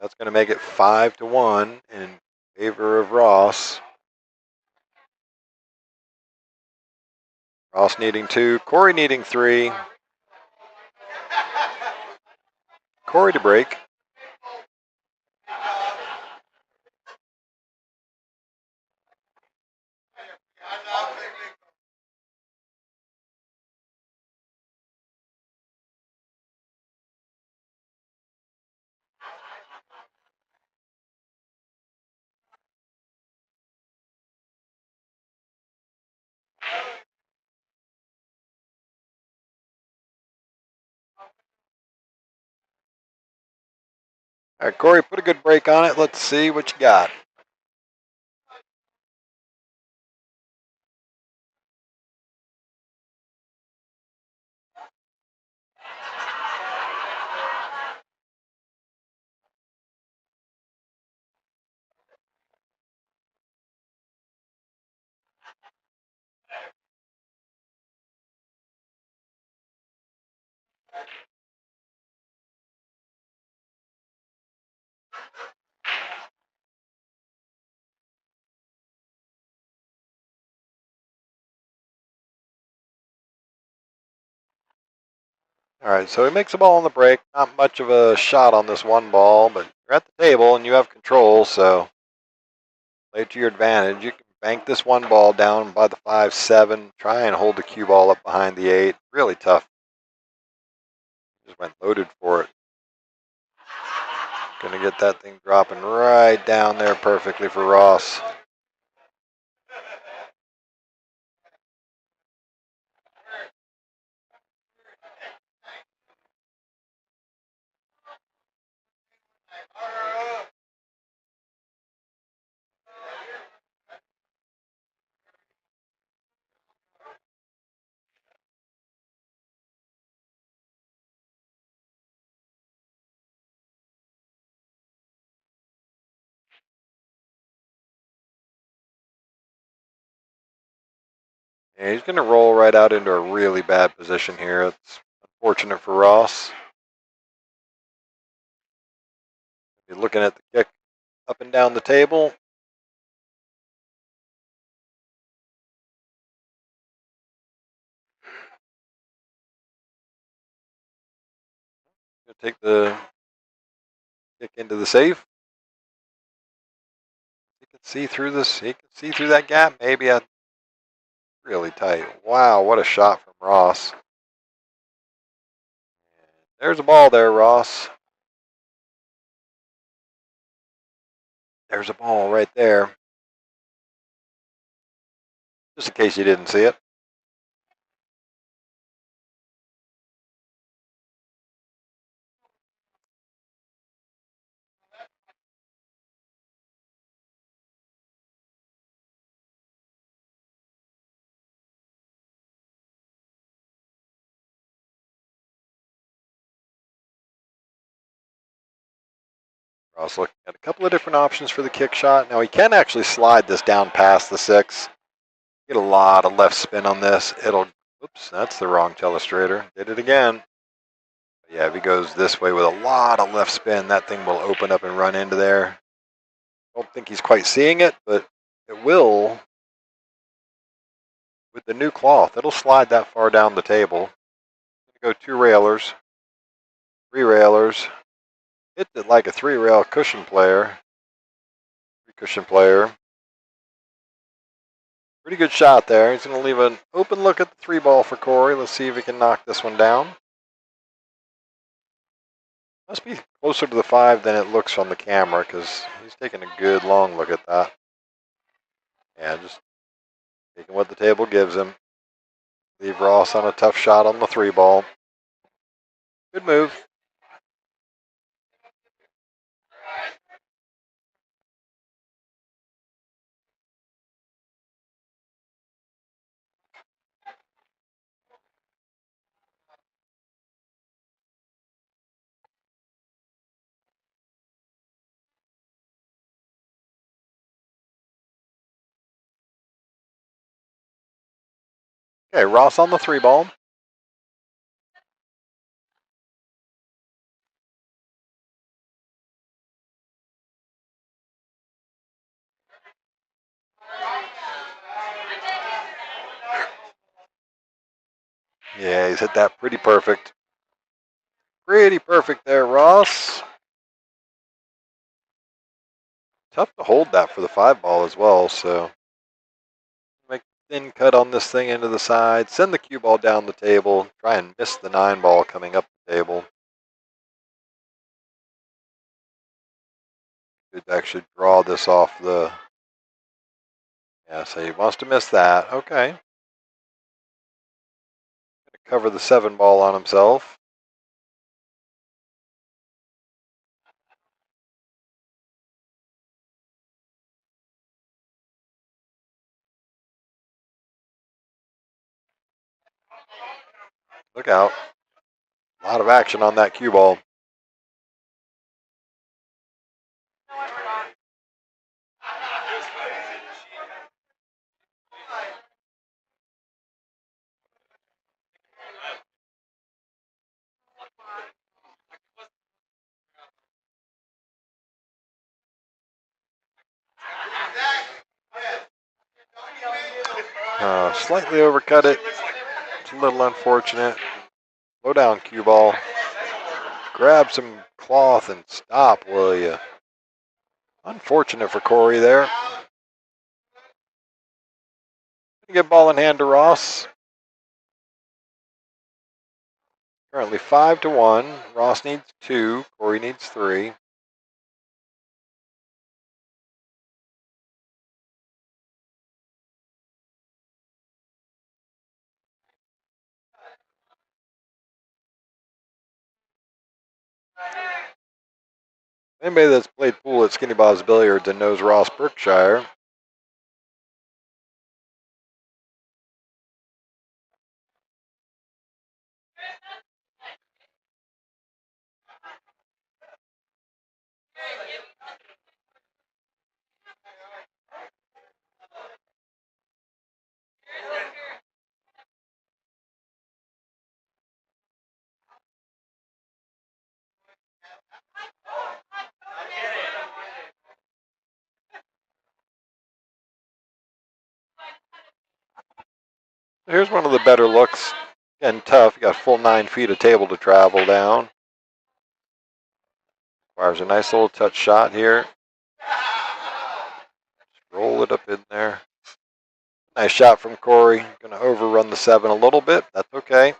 That's going to make it 5-1 in favor of Ross. Ross needing 2, Corey needing 3. Corey to break. All right, Corey, put a good break on it. Let's see what you got. All right, so he makes a ball on the break. Not much of a shot on this 1 ball, but you're at the table and you have control, so play it to your advantage. You can bank this 1 ball down by the 5-7. Try and hold the cue ball up behind the 8. Really tough. Just went loaded for it. Gonna get that thing dropping right down there perfectly for Ross. And he's going to roll right out into a really bad position here. It's unfortunate for Ross. You're looking at the kick up and down the table. Gonna take the kick into the safe. He can see through this. He can see through that gap. Maybe a really tight. Wow, what a shot from Ross. There's a ball there, Ross. There's a ball right there. Just in case you didn't see it. Ross looking at a couple of different options for the kick shot. Now he can actually slide this down past the 6. Get a lot of left spin on this. It'll, oops, that's the wrong telestrator. Did it again. Yeah, if he goes this way with a lot of left spin, that thing will open up and run into there. Don't think he's quite seeing it, but it will. With the new cloth, it'll slide that far down the table. Go 2 railers, 3 railers. Hit it like a 3-rail cushion player. 3-cushion player. Pretty good shot there. He's going to leave an open look at the 3 ball for Corey. Let's see if he can knock this one down. Must be closer to the 5 than it looks on the camera because he's taking a good long look at that. Yeah, just taking what the table gives him. Leave Ross on a tough shot on the 3 ball. Good move. Okay, Ross on the 3 ball. Yeah, he's hit that pretty perfect. Pretty perfect there, Ross. Tough to hold that for the 5 ball as well, so make a thin cut on this thing into the side, send the cue ball down the table, try and miss the 9 ball coming up the table. Could actually draw this off the, yeah, so he wants to miss that. Okay. Gonna cover the 7 ball on himself. Look out. A lot of action on that cue ball. Slightly overcut it. It's a little unfortunate. Low down cue ball. Grab some cloth and stop, will you? Unfortunate for Corey there. Get ball in hand to Ross. Currently 5-1. Ross needs 2. Corey needs 3. Anybody that's played pool at Skinny Bob's Billiards and knows Ross Berkshire, Here's one of the better looks. Again, tough. You got full 9 feet of table to travel down. Requires a nice little touch shot here. Just roll it up in there. Nice shot from Corey. Going to overrun the 7 a little bit. That's okay.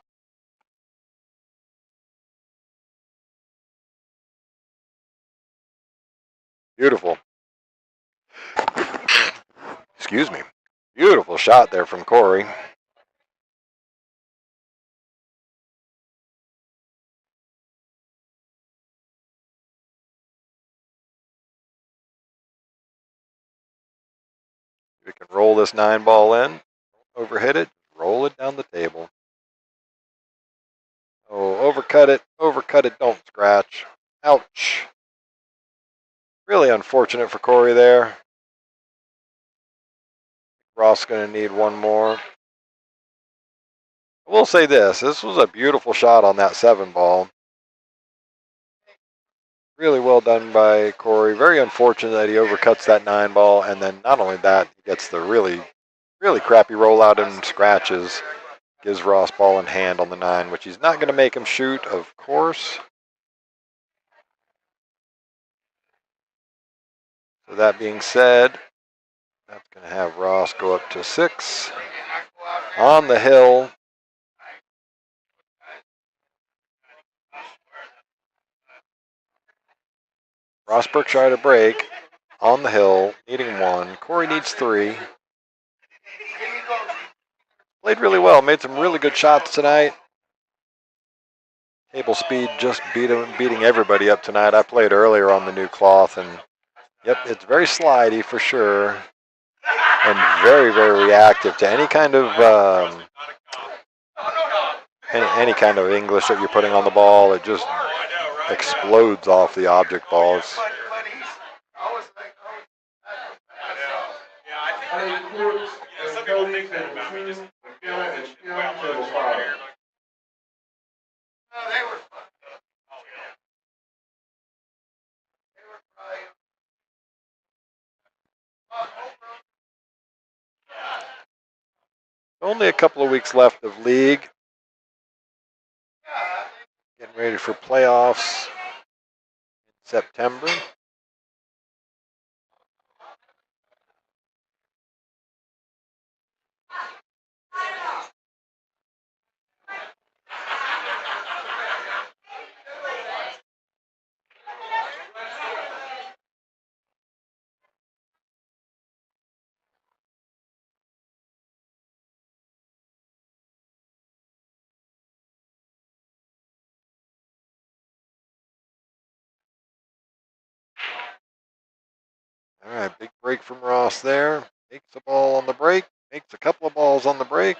Beautiful. Excuse me. Beautiful shot there from Corey. We can roll this 9 ball in, overhit it, roll it down the table. Oh, overcut it, don't scratch. Ouch. Really unfortunate for Corey there. Ross going to need one more. I will say this was a beautiful shot on that 7 ball. Really well done by Corey. Very unfortunate that he overcuts that 9 ball, and then not only that, he gets the really crappy rollout and scratches. Gives Ross ball in hand on the 9, which he's not going to make him shoot, of course. So that being said, that's going to have Ross go up to 6. On the hill. Ross Berkshire to break. On the hill, needing 1. Corey needs 3. Played really well. Made some really good shots tonight. Table speed just beating everybody up tonight. I played earlier on the new cloth, and yep, it's very slidey for sure, and very reactive to any kind of any kind of English that you're putting on the ball. It just explodes off the object balls. Some people think that about me. Just Only a couple of weeks left of league. Getting ready for playoffs in September. All right, big break from Ross there. Makes a ball on the break. Makes a couple of balls on the break.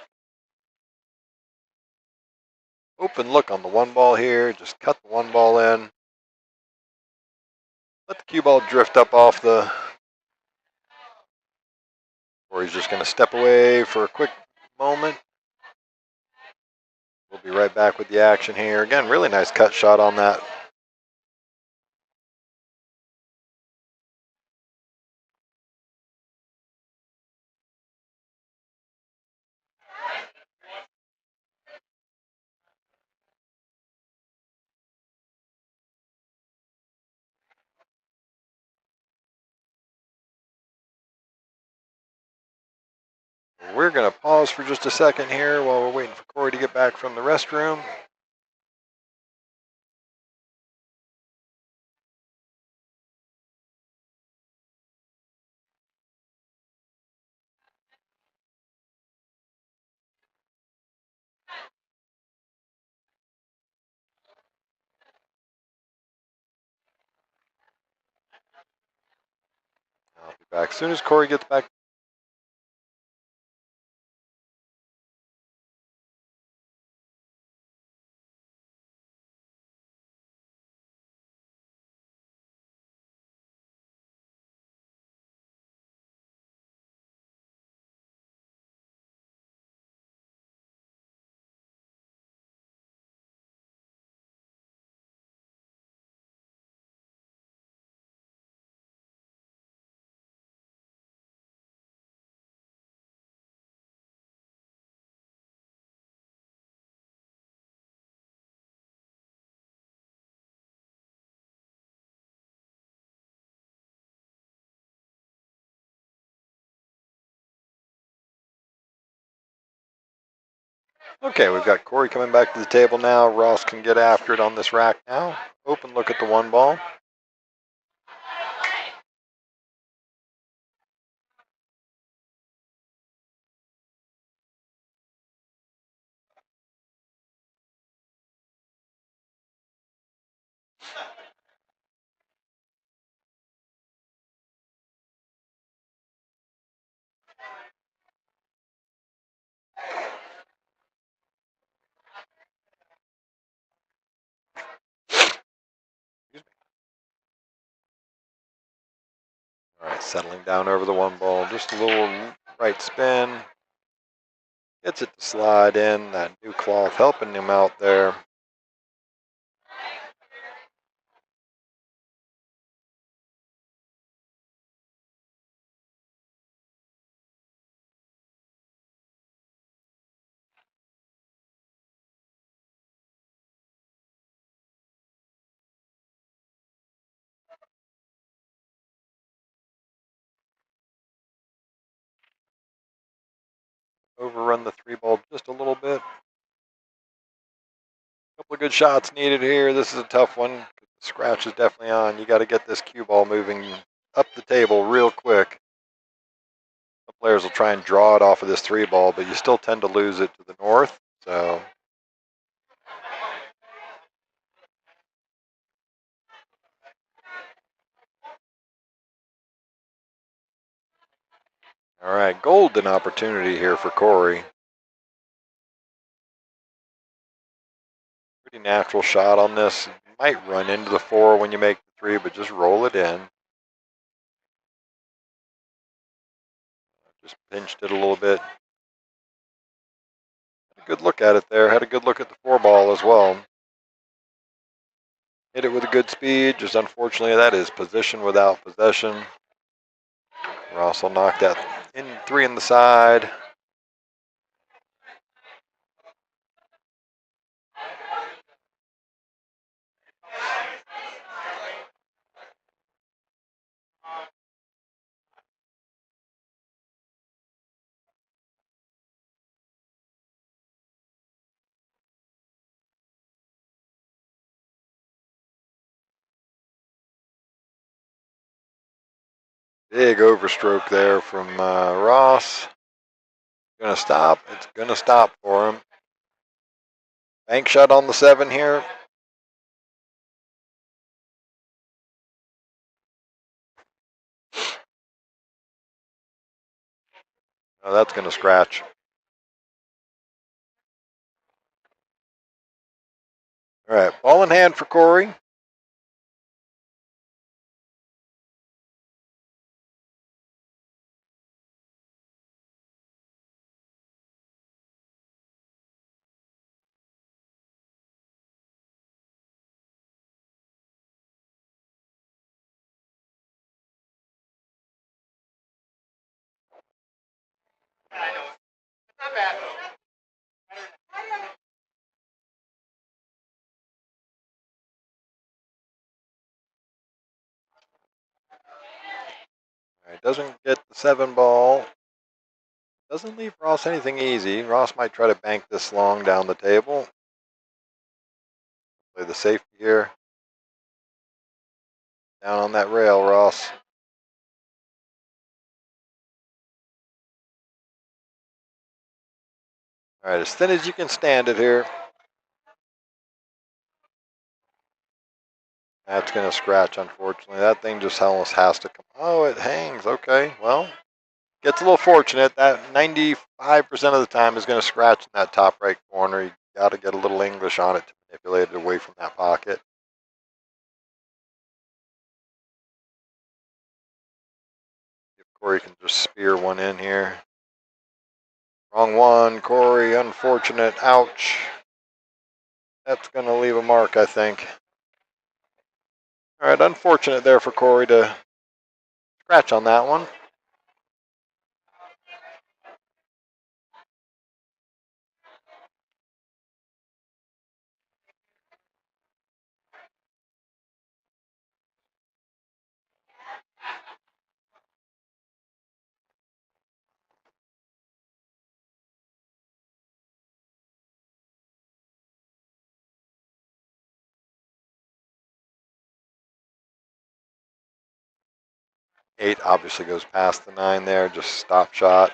Open look on the 1 ball here. Just cut the 1 ball in. Let the cue ball drift up off the... Or he's just going to step away for a quick moment. We'll be right back with the action here. Again, really nice cut shot on that. We're going to pause for just a second here while we're waiting for Corey to get back from the restroom. I'll be back as soon as Corey gets back. Okay, we've got Corey coming back to the table now. Ross can get after it on this rack now. Open look at the one ball. All right, settling down over the one ball. Just a little right spin. Gets it to slide in. That new cloth helping him out there. Overrun the three ball just a little bit. Couple of good shots needed here. This is a tough one. The scratch is definitely on. You got to get this cue ball moving up the table real quick. The players will try and draw it off of this three ball, but you still tend to lose it to the north. So all right, golden opportunity here for Corey. Pretty natural shot on this. You might run into the four when you make the three, but just roll it in. Just pinched it a little bit. Had a good look at it there. Had a good look at the four ball as well. Hit it with a good speed. Just unfortunately, that is position without possession. Ross will knock that in three in the side. Big overstroke there from Ross. Gonna stop. It's gonna stop for him. Bank shot on the 7 here. Oh, that's gonna scratch. All right, ball in hand for Corey. All right, doesn't get the 7 ball. Doesn't leave Ross anything easy. Ross might try to bank this long down the table. Play the safety here. Down on that rail, Ross. All right, as thin as you can stand it here. That's going to scratch, unfortunately. That thing just almost has to come. Oh, it hangs. Okay, well, gets a little fortunate. That 95% of the time is going to scratch in that top right corner. You got to get a little English on it to manipulate it away from that pocket. If Corey can just spear one in here. Wrong one, Corey. Unfortunate. Ouch. That's going to leave a mark, I think. All right, unfortunate there for Corey to scratch on that one. 8 obviously goes past the 9 there, just stop shot.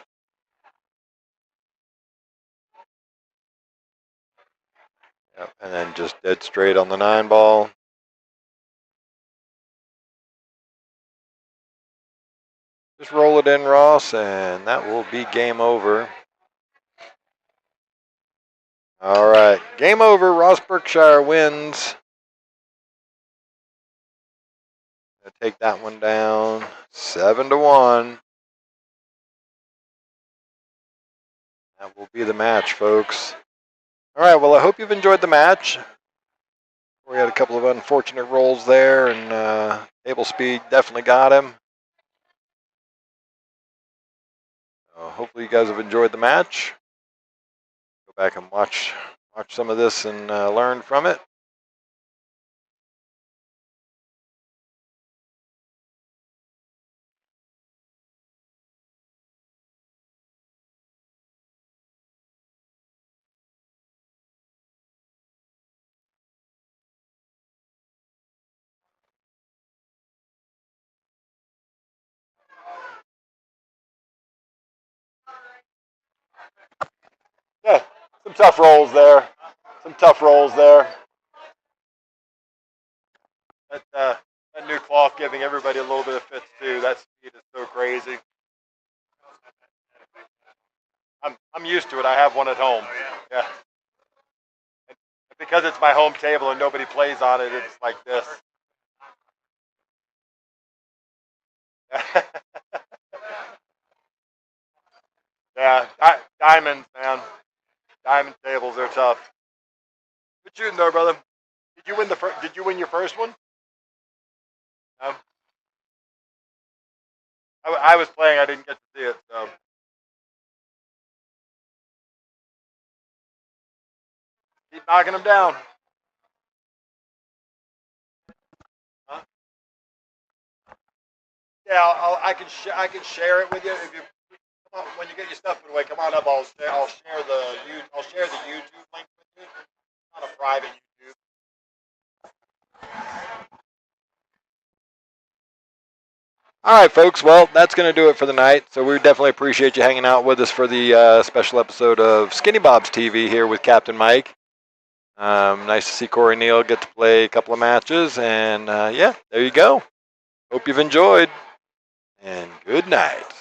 Yep, and then just dead straight on the 9 ball. Just roll it in, Ross, and that will be game over. All right, game over. Ross Berkshire wins. Gonna take that one down, 7-1. That will be the match, folks. All right, well, I hope you've enjoyed the match. We had a couple of unfortunate rolls there, and table speed definitely got him. Hopefully you guys have enjoyed the match. Go back and watch some of this and learn from it. Yeah, some tough rolls there. That new cloth giving everybody a little bit of fits too. That speed is so crazy. I'm used to it. I have one at home. Yeah. And because it's my home table and nobody plays on it, it's like this. Yeah, diamonds, man. Diamond tables are tough. Good shooting though, brother. Did you win your first one? No. I was playing. I didn't get to see it. So. Keep knocking them down. Huh? Yeah, I can share it with you if you come on, when you get your stuff put away. Come on up. I'll share the YouTube link with you. It's not a private YouTube. All right, folks. Well, that's going to do it for the night. So we definitely appreciate you hanging out with us for the special episode of Skinny Bob's TV here with Captain Mike. Nice to see Corey Neal get to play a couple of matches. And yeah, there you go. Hope you've enjoyed. And good night.